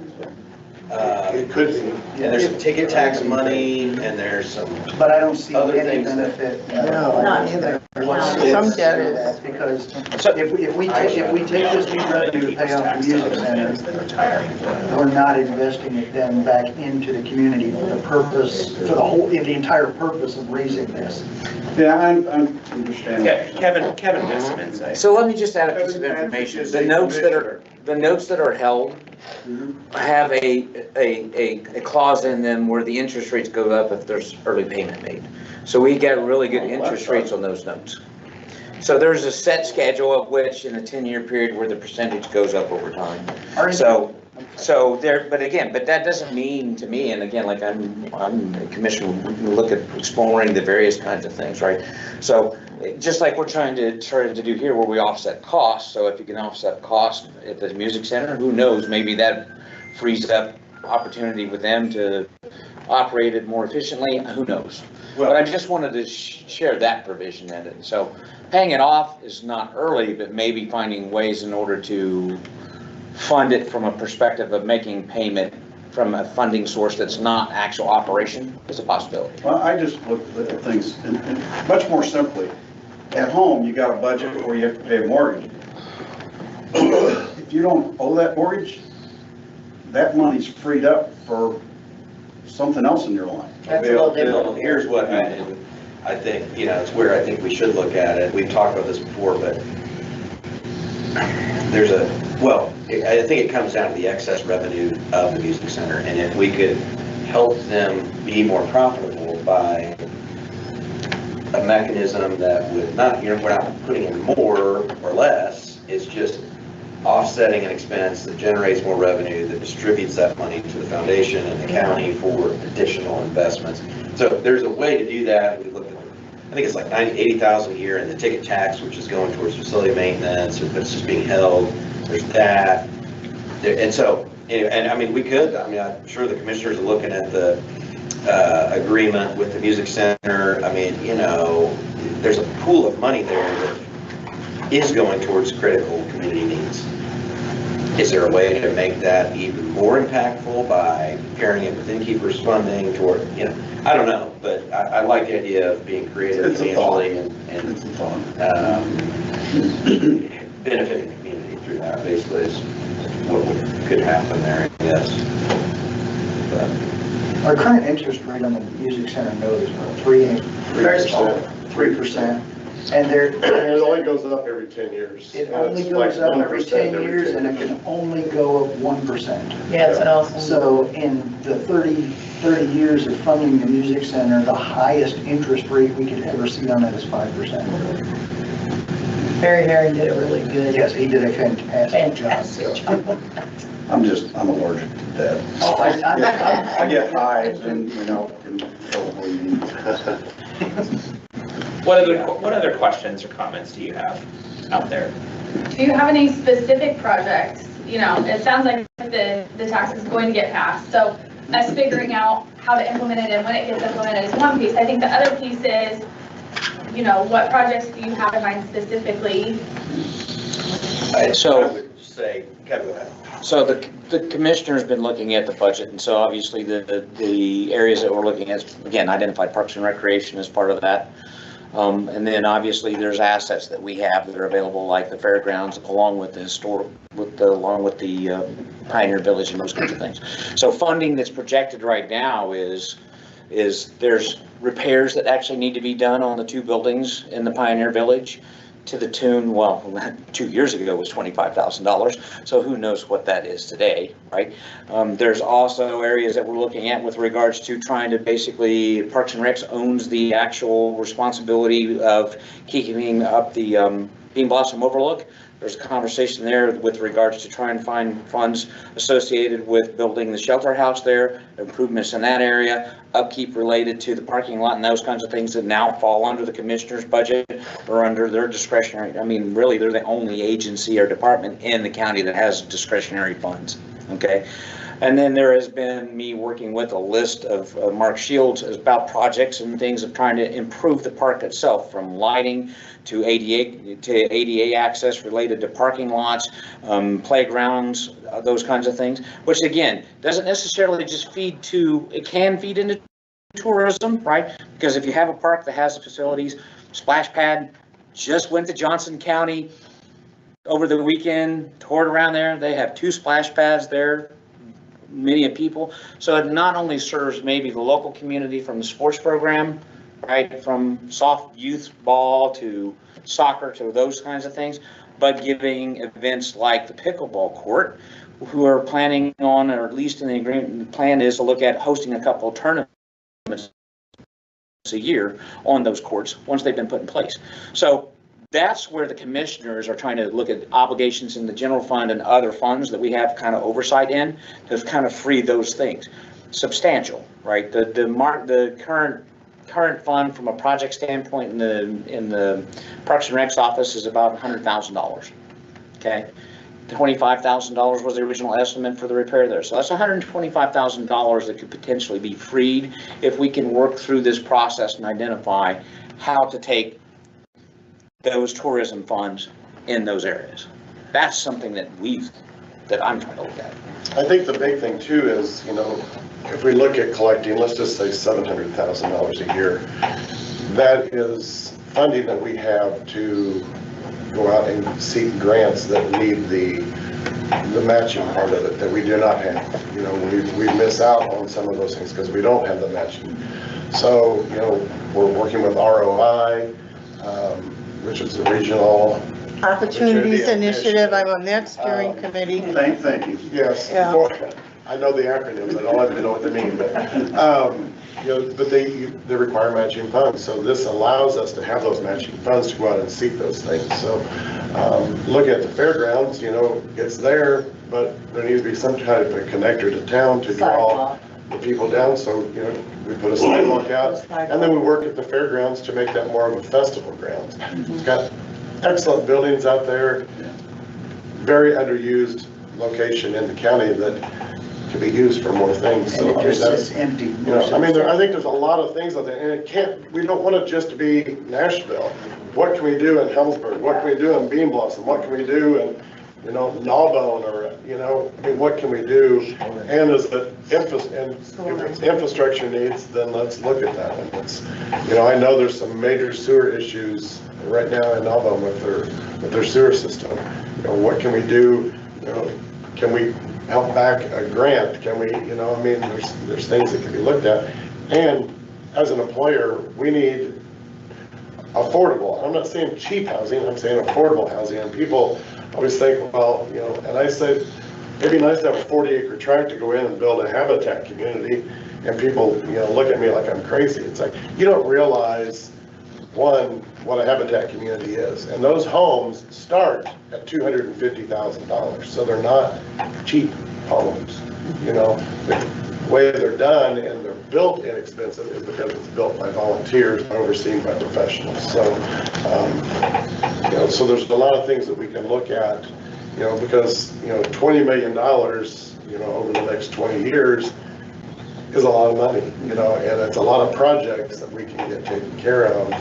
It could be. And there's some ticket tax money, and there's some, But I don't see Other any things that- benefit. No, not either. Some debt is. Because So- if we take this new revenue to pay off the music center, we're not investing it then back into the community for the purpose, for the entire purpose of raising this. Yeah, I understand. Yeah, Kevin has some insight. So let me just add a piece of information. The notes that are held have a clause in them where the interest rates go up if there's early payment made. So we get really good interest rates on those notes. So there's a set schedule of which in a 10-year period where the percentage goes up over time. So there, but that doesn't mean to me, and again, like I'm a commissioner, we can look at exploring the various kinds of things, right? So just like we're trying to do here where we offset costs, so if you can offset costs at the music center, who knows, maybe that frees up opportunity with them to operate it more efficiently, who knows? But I just wanted to share that provision in it. So paying it off is not early, but maybe finding ways in order to fund it from a perspective of making payment from a funding source that's not actual operation is a possibility. Well, I just look at things much more simply. At home, you got a budget where you have to pay a mortgage. If you don't owe that mortgage, that money's freed up for something else in your life. That's a little Bill, different. here's what I think, it's where I think we should look at it. We've talked about this before, but I think it comes down to the excess revenue of the music center. And if we could help them be more profitable by a mechanism that would not, we're not putting in more or less, it's just offsetting an expense that generates more revenue, that distributes that money to the foundation and the county for additional investments. So there's a way to do that. We looked at, I think it's like 80,000 a year in the ticket tax, which is going towards facility maintenance, but it's just being held. There's that. And so, and I mean, we could, I'm sure the commissioners are looking at the agreement with the music center. I mean, there's a pool of money there that is going towards critical community needs. Is there a way to make that even more impactful by pairing it with innkeepers funding toward, I don't know, but I like the idea of being creative financially and benefiting the community through that, basically is what could happen there, I guess. But Our current interest rate on the music center note is about 3%. And It only goes up every 10 years. it only It's goes like up every 10 1% years and it can only go up 1%. Yeah, it's awesome. So in the 30 years of funding the music center, the highest interest rate we could ever see on it is 5%. Harry Herring did a really good. Yes, he did a fantastic job. I'm allergic to death. Oh, I get hives and, can kill bleeding. What other questions or comments do you have out there? Do you have any specific projects? It sounds like the tax is going to get passed, so us figuring out how to implement it and when it gets implemented is one piece. I think the other piece is, what projects do you have in mind specifically? So- I would say, Kevin, go ahead. So the commissioner's been looking at the budget, and so obviously the areas that we're looking at, again, identified Parks and Recreation as part of that. And then obviously there's assets that we have that are available, like the fairgrounds, along with the historic, along with the Pioneer Village and those kinds of things. So funding that's projected right now is there's repairs that actually need to be done on the two buildings in the Pioneer Village to the tune, well, 2 years ago was $25,000, so who knows what that is today, right? There's also areas that we're looking at with regards to trying to basically, Parks and Recs owns the actual responsibility of keeping up the Bean Blossom Overlook. There's a conversation there with regards to trying to find funds associated with building the shelter house there, improvements in that area, upkeep related to the parking lot and those kinds of things that now fall under the commissioner's budget or under their discretionary. I mean, really, they're the only agency or department in the county that has discretionary funds, okay? And then there has been me working with a list of Mark Shields about projects and things of trying to improve the park itself, from lighting to ADA access related to parking lots, playgrounds, those kinds of things, which again, doesn't necessarily just it can feed into tourism, right? Because if you have a park that has the facilities, splash pad just went to Johnson County over the weekend, toured around there. They have 2 splash pads there, many people. So it not only serves maybe the local community from the sports program, right, from soft youth ball to soccer to those kinds of things, but giving events like the pickleball court, who are planning on, or at least in the agreement, the plan is to look at hosting a couple of tournaments a year on those courts once they've been put in place. So that's where the commissioners are trying to look at obligations in the general fund and other funds that we have kind of oversight in to kind of free those things. Substantial, right? The current fund from a project standpoint in the Parks and Recs office is about $100,000. Okay, $25,000 was the original estimate for the repair there. So that's $125,000 that could potentially be freed if we can work through this process and identify how to take those tourism funds in those areas. That's something that I'm trying to look at. I think the big thing too is, if we look at collecting, let's just say $700,000 a year, that is funding that we have to go out and seek grants that need the matching part of it that we do not have. We miss out on some of those things because we don't have the matching. So, we're working with ROI, which is the regional Opportunities Initiative, I'm on that steering committee. Thank you. Yes. Yeah. I know the acronyms, I don't even know what they mean, but, but they require matching funds. So this allows us to have those matching funds to go out and seek those things. So looking at the fairgrounds, it's there, but there needs to be some type of connector to town to draw the people down. So, we put a sidewalk out, and then we work at the fairgrounds to make that more of a festival grounds. It's got excellent buildings out there, very underused location in the county that could be used for more things. So it's empty. I think there's a lot of things out there, and we don't want it just to be Nashville. What can we do in Helmsburg? What can we do in Bean Blossom? What can we do in, Gnawbone, or, what can we do? And if it's infrastructure needs, then let's look at that. And I know there's some major sewer issues right now in Gnawbone with their sewer system. What can we do? Can we help back a grant? Can we, there's things that can be looked at. And as an employer, we need affordable. I'm not saying cheap housing, I'm saying affordable housing. And people always think, well, and I say, it'd be nice to have a 40-acre tract to go in and build a habitat community. And people, look at me like I'm crazy. It's like, you don't realize one, what a habitat community is. And those homes start at $250,000. So they're not cheap homes, you know. The way they're done and they're built inexpensive is because it's built by volunteers, overseen by professionals. So, you know, so there's a lot of things that we can look at, you know, because, you know, $20 million, you know, over the next 20 years is a lot of money, you know, and it's a lot of projects that we can get taken care of.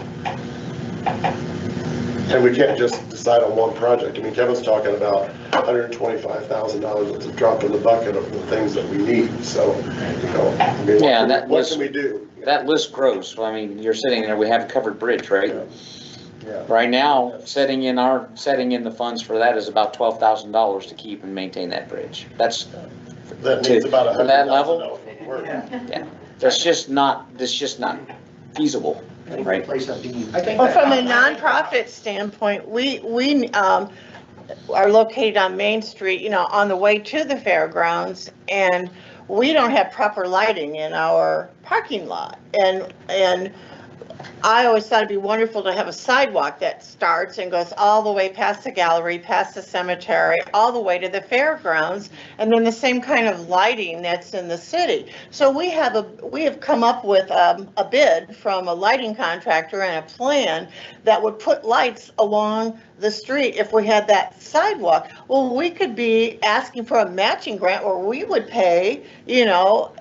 And we can't just decide on one project. I mean, Kevin's talking about $125,000. That's a drop in the bucket of the things that we need. So, you know, I mean, Yeah, what can we do? That list grows. I mean, you're sitting there, we have a covered bridge, right? Yeah. Right now, setting in the funds for that is about $12,000 to keep and maintain that bridge. That needs about for that level. Yeah. That's just not feasible, right? Place up deed. Well, from a nonprofit standpoint, we are located on Main Street, you know, on the way to the fairgrounds, and we don't have proper lighting in our parking lot. And I always thought it'd be wonderful to have a sidewalk that starts and goes all the way past the gallery, past the cemetery, all the way to the fairgrounds, and then the same kind of lighting that's in the city. So we have come up with a bid from a lighting contractor and a plan that would put lights along the street if we had that sidewalk. Well, we could be asking for a matching grant where we would pay, you know,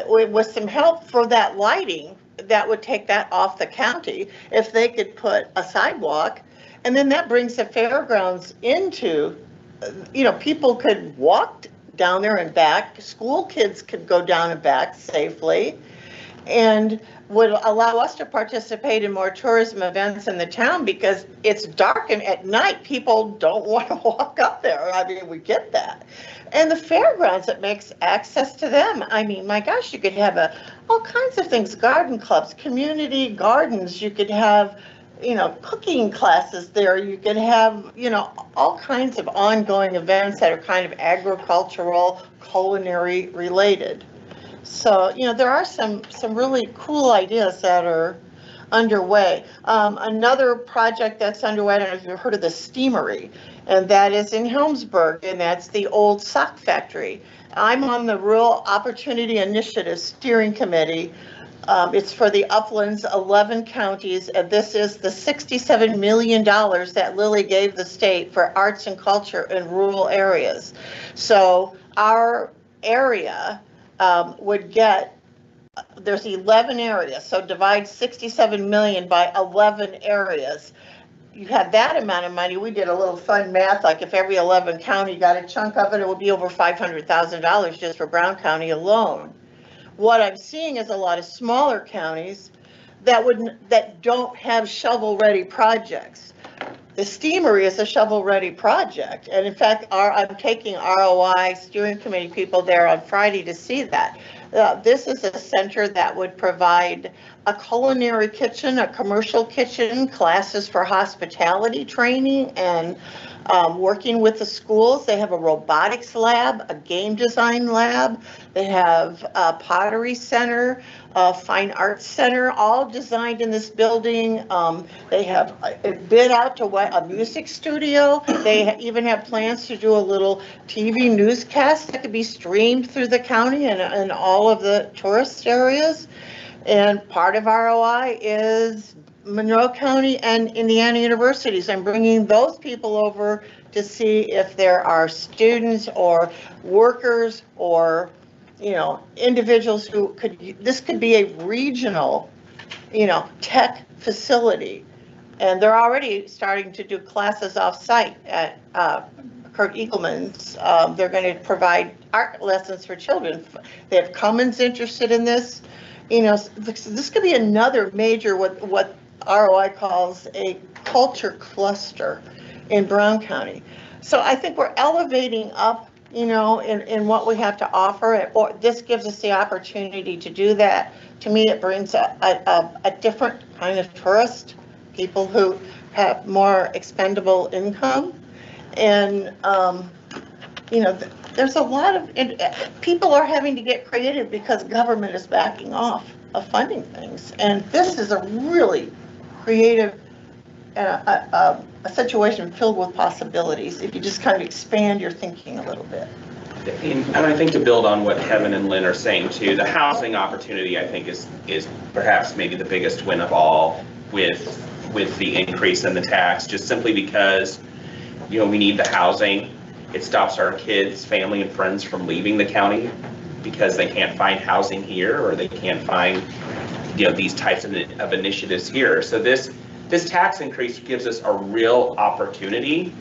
with some help for that lighting. That would take that off the county if they could put a sidewalk. And then that brings the fairgrounds into, you know, people could walk down there and back. School kids could go down and back safely and would allow us to participate in more tourism events in the town because it's dark and at night people don't want to walk up there. I mean, we get that. And the fairgrounds, it makes access to them. I mean, my gosh, you could have all kinds of things, garden clubs, community gardens. You could have, you know, cooking classes there. You could have, you know, all kinds of ongoing events that are kind of agricultural, culinary related. So, you know, there are some really cool ideas that are underway. Another project that's underway, I don't know if you've heard of the Steamery, and that is in Helmsburg, and that's the old sock factory. I'm on the Rural Opportunity Initiative Steering Committee. It's for the Uplands, 11 counties, and this is the $67 million that Lilly gave the state for arts and culture in rural areas. So our area would get, there's 11 areas, so divide 67 million by 11 areas. You had that amount of money. We did a little fun math, like if every 11 county got a chunk of it, it would be over $500,000 just for Brown County alone. What I'm seeing is a lot of smaller counties that don't have shovel-ready projects. The Steamery is a shovel-ready project, and in fact, I'm taking ROI steering committee people there on Friday to see that. This is a center that would provide a culinary kitchen, a commercial kitchen, classes for hospitality training, and working with the schools. They have a robotics lab, a game design lab. They have a pottery center, a fine arts center, all designed in this building. They have bid out to a music studio. They even have plans to do a little TV newscast that could be streamed through the county and all of the tourist areas. And part of ROI is Monroe County and Indiana universities. I'm bringing those people over to see if there are students or workers or, you know, individuals who this could be a regional, you know, tech facility. And they're already starting to do classes off-site at Kurt Eagleman's. They're going to provide art lessons for children. They have Cummins interested in this. You know, this could be another major, what ROI calls a culture cluster in Brown County. So I think we're elevating up, you know, in what we have to offer, or this gives us the opportunity to do that. To me, it brings a different kind of tourist, people who have more expendable income. And, you know, there's a lot of, people are having to get creative because government is backing off of funding things. And this is a really creative and a situation filled with possibilities if you just kind of expand your thinking a little bit. And I think to build on what Kevin and Lynn are saying too, the housing opportunity, I think, is perhaps maybe the biggest win of all with the increase in the tax, just simply because, you know, we need the housing. It stops our kids, family, and friends from leaving the county because they can't find housing here, or they can't find, you know, these types of initiatives here. So this tax increase gives us a real opportunity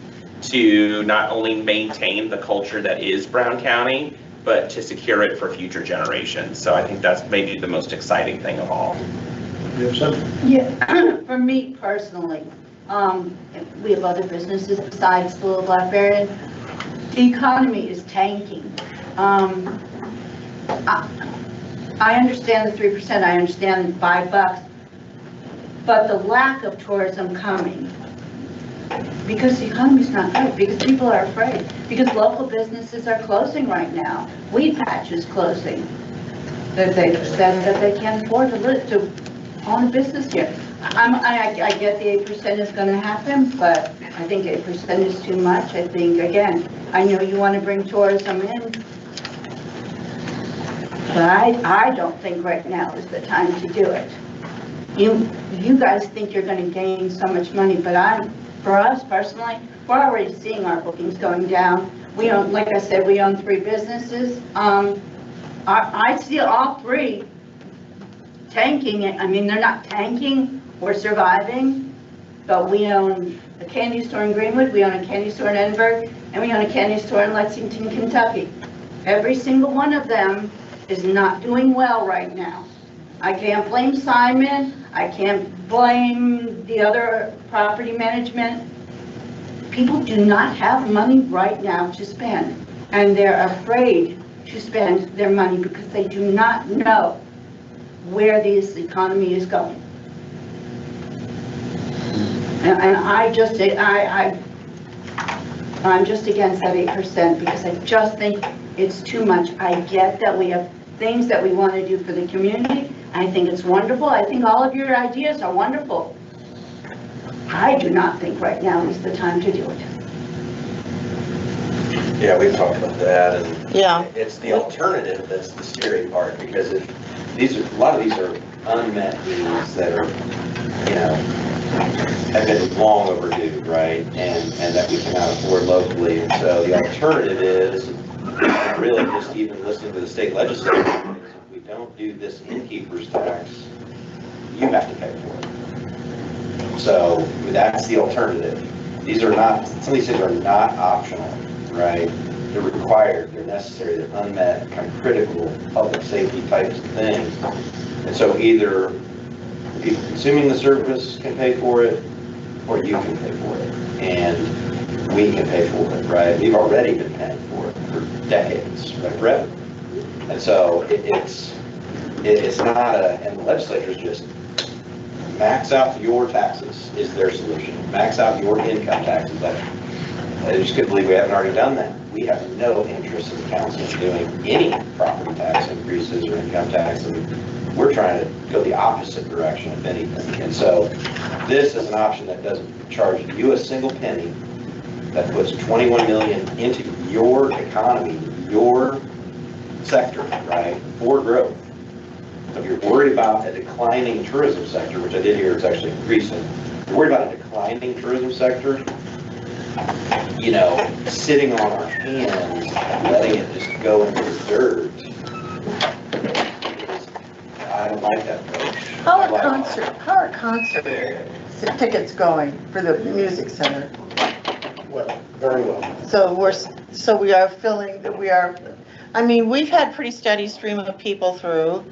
to not only maintain the culture that is Brown County, but to secure it for future generations. So I think that's maybe the most exciting thing of all. You have something? Yeah, for me personally, we have other businesses besides Little Black Bear. The economy is tanking. I understand the 3%, I understand the $5, but the lack of tourism coming, because the economy's not good, because people are afraid, because local businesses are closing right now. Weed Patch is closing, that they said that they can't afford to own a business here. I get the 8% is going to happen, but I think 8% is too much. I think, again, I know you want to bring tourism in, but I don't think right now is the time to do it. You guys think you're going to gain so much money, but for us personally, we're already seeing our bookings going down. We own, like I said, we own 3 businesses. I see all 3 tanking. I mean, they're not tanking, we're surviving, but we own a candy store in Greenwood, we own a candy store in Edinburgh, and we own a candy store in Lexington, Kentucky. Every single one of them is not doing well right now. I can't blame Simon, I can't blame the other property management. People do not have money right now to spend, and they're afraid to spend their money because they do not know where this economy is going. And I'm just against that 8% because I just think it's too much. I get that we have things that we want to do for the community. I think it's wonderful. I think all of your ideas are wonderful. I do not think right now is the time to do it. Yeah, we've talked about that, and Yeah. it's the alternative that's the scary part, because a lot of these are unmet needs that are, you know, have been long overdue, right? And that we cannot afford locally. And so the alternative is really just even listening to the state legislature. If we don't do this innkeeper's tax, you have to pay for it. So that's the alternative. These are not, some of these things are not optional, right? They're required, they're necessary, they're unmet, kind of critical public safety types of things. And so either people consuming the service can pay for it, or you can pay for it, and we can pay for it, right? We've already been paying for it for decades, right, forever. And so it's not and the legislature's just max out your taxes is their solution. Max out your income taxes. I just couldn't believe we haven't already done that. We have no interest in the council in doing any property tax increases or income tax, and we're trying to go the opposite direction, if anything. And so this is an option that doesn't charge you a single penny, that puts 21 million into your economy, your sector, right, for growth. So if you're worried about a declining tourism sector, which I did hear is actually increasing, if you're worried about a declining tourism sector, you know, sitting on our hands, letting it just go into the dirt, I don't like that approach. How are concert tickets going for the music center? Well, very well. So we are feeling that we are, I mean, we've had pretty steady stream of people through,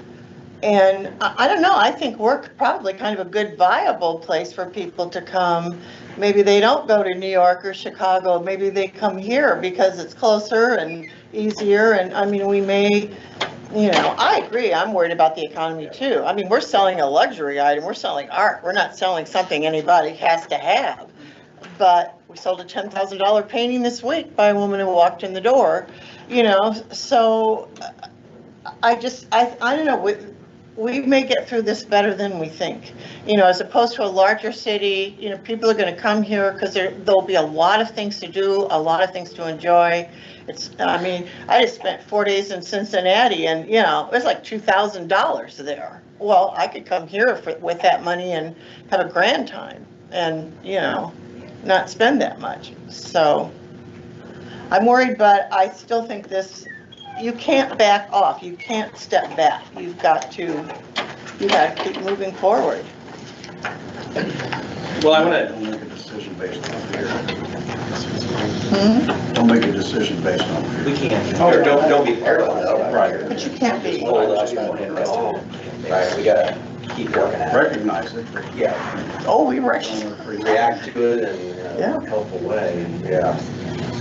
and I don't know, I think we're probably kind of a good viable place for people to come. Maybe they don't go to New York or Chicago, maybe they come here because it's closer and easier, and I mean, we may, you know, I agree, I'm worried about the economy too. I mean, we're selling a luxury item, we're selling art, we're not selling something anybody has to have. But we sold a $10,000 painting this week by a woman who walked in the door, you know, so I don't know, we may get through this better than we think. You know, as opposed to a larger city, you know, people are gonna come here because there'll be a lot of things to do, a lot of things to enjoy. I mean, I just spent 4 days in Cincinnati and, you know, it was like $2,000 there. Well, I could come here with that money and have a grand time and, you know, not spend that much. So I'm worried, but I still think you can't back off. You can't step back. You got to keep moving forward. Well, I want to make a decision based on fear. Don't make a decision based on fear. We can't, don't be paralyzed. Right. But you can't be. Hold up, right, we gotta keep working at it. Recognize it. Yeah. Oh, we recognize. React to it in a helpful way, yeah.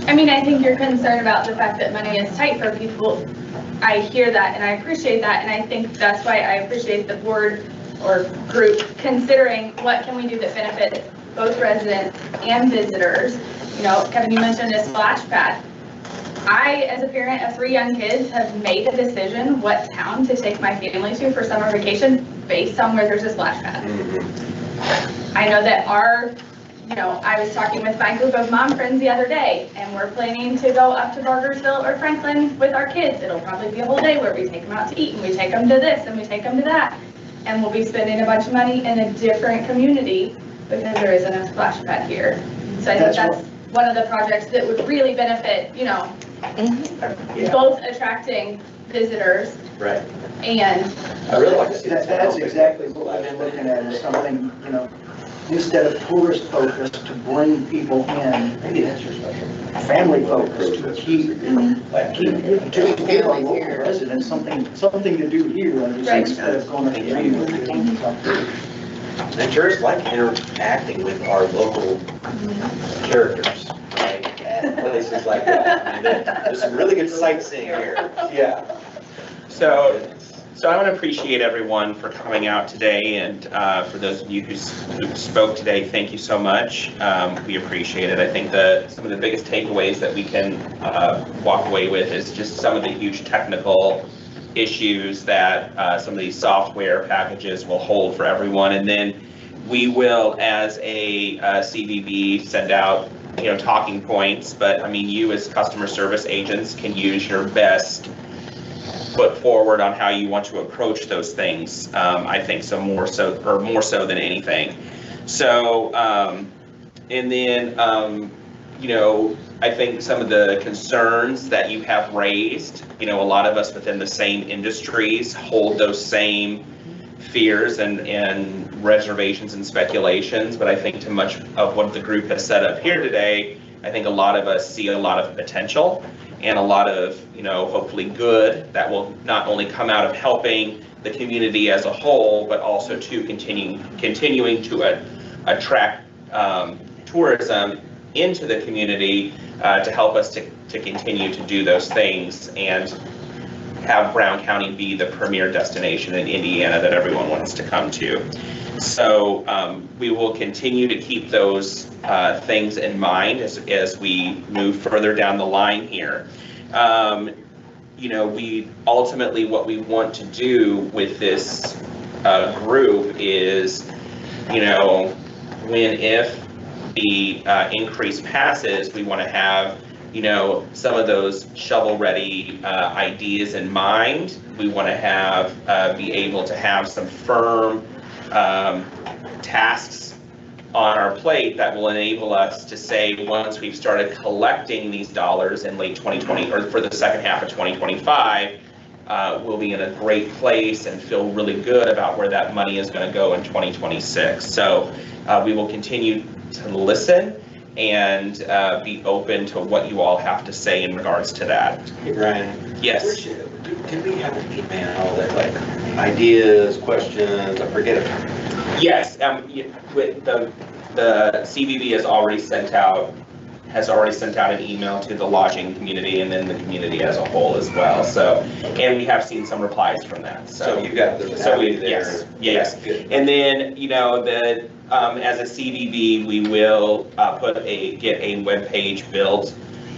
I mean, I think you're concerned about the fact that money is tight for people. I hear that and I appreciate that, and I think that's why I appreciate the board or group considering what can we do that benefits both residents and visitors. You know, Kevin, you mentioned a splash pad. I, as a parent of 3 young kids, have made a decision what town to take my family to for summer vacation based on where there's a splash pad. I know that I was talking with my group of mom friends the other day, and we're planning to go up to Bargersville or Franklin with our kids. It'll probably be a whole day where we take them out to eat, and we take them to this, and we take them to that. And we'll be spending a bunch of money in a different community because there isn't a splash pad here. So I think that's one of the projects that would really benefit, you know, both attracting visitors. Right. And I really like to see that. That's exactly what I've been looking at, is something, you know, instead of tourist focused, to bring people in, maybe that's your special, family focused, to keep our local residents something to do here, instead of going to the annual. And tourists like interacting with our local characters, right, at places like that. I mean, there's some really good sightseeing here. Yeah. So I want to appreciate everyone for coming out today, and for those of you who spoke today, thank you so much. We appreciate it. I think some of the biggest takeaways that we can walk away with is just some of the huge technical issues that some of these software packages will hold for everyone, and then we will, as a CVB, send out talking points. But I mean, you as customer service agents can use your best foot forward on how you want to approach those things. I think more so than anything. So, and then, I think some of the concerns that you have raised, a lot of us within the same industries hold those same fears and reservations and speculations, but I think too much of what the group has set up here today, I think a lot of us see a lot of potential and a lot of, hopefully good that will not only come out of helping the community as a whole, but also to continuing to attract tourism into the community to help us to continue to do those things and have Brown County be the premier destination in Indiana that everyone wants to come to. So we will continue to keep those things in mind as we move further down the line here. We ultimately, what we want to do with this group is, if the increase passes, we want to have, some of those shovel-ready ideas in mind. We want to have, be able to have some firm tasks on our plate that will enable us to say, once we've started collecting these dollars in late 2020 or for the second half of 2025, we'll be in a great place and feel really good about where that money is going to go in 2026. So we will continue to listen and be open to what you all have to say in regards to that. Hey, Brian. Yes. Can we have an email that, like, ideas, questions, I forget it. Yes, with the CVB has already sent out an email to the lodging community and then the community as a whole as well. So, and we have seen some replies from that. So you got the yes. And then as a CVB, we will get a web page built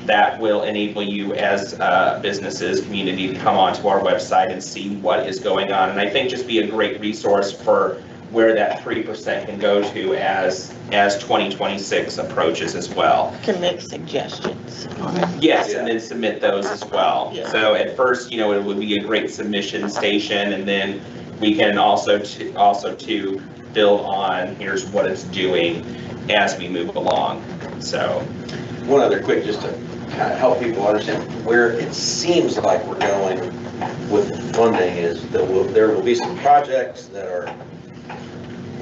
that will enable you as businesses, community, to come onto our website and see what is going on. And I think just be a great resource for where that 3% can go to as 2026 approaches as well. Can make suggestions on it. Yes, and then submit those as well. Yeah. So at first, you know, it would be a great submission station, and then we can also to build on, here's what it's doing as we move along. So One other quick, just to kind of help people understand where it seems like we're going with funding is that there will be some projects that are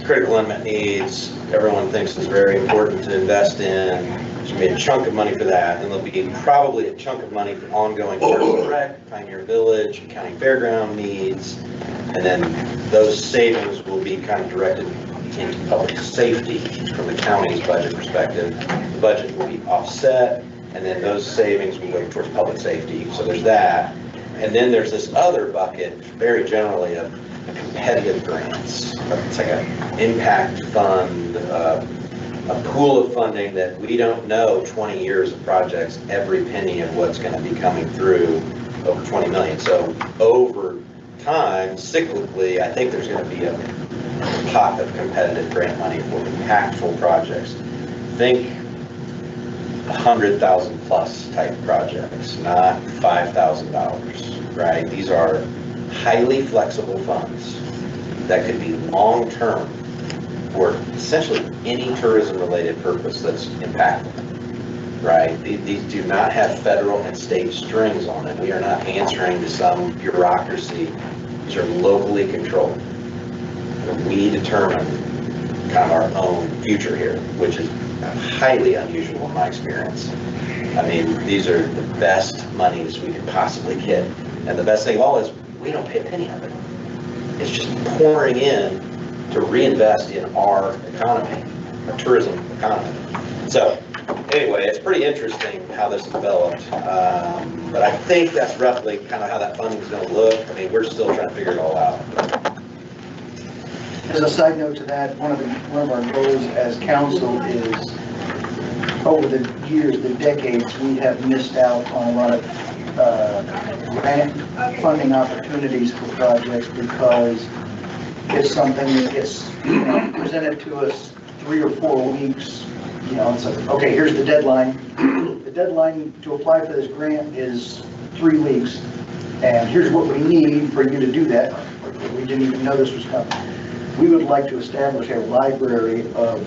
critical unmet needs, everyone thinks is very important to invest in. There's gonna be a chunk of money for that, and there'll be probably a chunk of money for ongoing Parks and Rec, Pioneer Village, County Fairground needs, and then those savings will be kind of directed into public safety from the county's budget perspective. The budget will be offset, and then those savings will go towards public safety. So there's that, and then there's this other bucket, very generally, of competitive grants. It's like an impact fund, a pool of funding that we don't know 20 years of projects, every penny of what's going to be coming through, over 20 million. So over time, cyclically, I think there's going to be a pot of competitive grant money for impactful projects. Think 100,000 plus type projects, not $5,000, right? These are highly flexible funds that could be long-term for essentially any tourism-related purpose that's impactful, right? These do not have federal and state strings on it. We are not answering to some bureaucracy. These are locally controlled. We determine kind of our own future here, which is highly unusual in my experience. I mean, these are the best monies we could possibly get. And the best thing of all is we don't pay a penny of it. It's just pouring in to reinvest in our economy, our tourism economy. So anyway, it's pretty interesting how this developed. But I think that's roughly kind of how that funding is going to look. I mean, we're still trying to figure it all out. As a side note to that, one of our goals as council is, over the years, the decades, we have missed out on a lot of grant funding opportunities for projects because it's something that gets presented to us 3 or 4 weeks. You know, it's like, okay, here's the deadline. The deadline to apply for this grant is 3 weeks, and here's what we need for you to do that. We didn't even know this was coming. We would like to establish a library of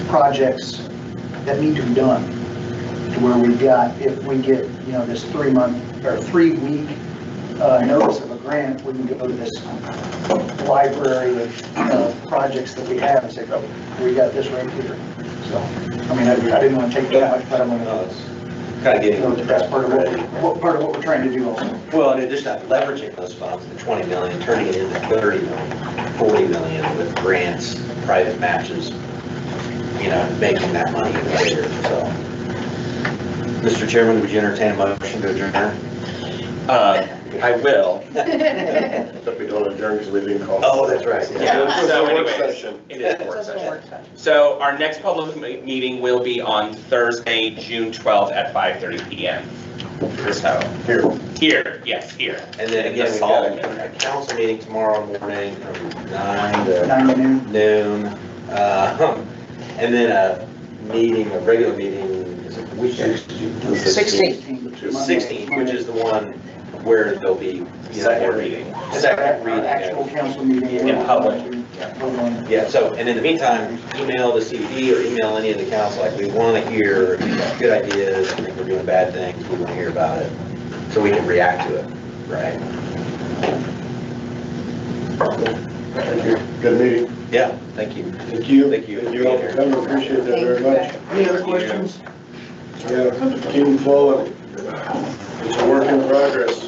projects that need to be done, to where we've got, if we get, you know, this 3-month or 3-week notice of a grant, we can go to this library of projects that we have and say, oh, we got this right here. So, I mean, I didn't want to take that much, but I want to kind of getting that's part of what we're trying to do also. Well, in addition to leveraging those funds, the 20 million, turning it into 30 million, 40 million with grants, private matches, you know, making that money even bigger. So, Mr. Chairman, would you entertain a motion to adjourn? I will. Except we don't adjourn because we didn't call. Oh, that's right. Yeah, so Work anyways, session. it is a work session. So our next public meeting will be on Thursday, June 12th at 5:30 p.m. So, here, yes, here. And then again, we've got a council meeting tomorrow morning from 9 to 9 to noon. And then a regular meeting, is it which is? 16th. 16th, which is the one where there'll be. Second reading. Second reading. Actual council meeting. In public. Yeah, so, and in the meantime, email the CBD or email any of the council, like, we want to hear, if you've got good ideas, I think we're doing bad things, we want to hear about it, so we can react to it, right? Thank you. Good meeting. Yeah, thank you. Thank you. Thank you. Thank you all for coming, appreciate that very much. Any other questions? Yeah, keep them flowing. It's a work in progress.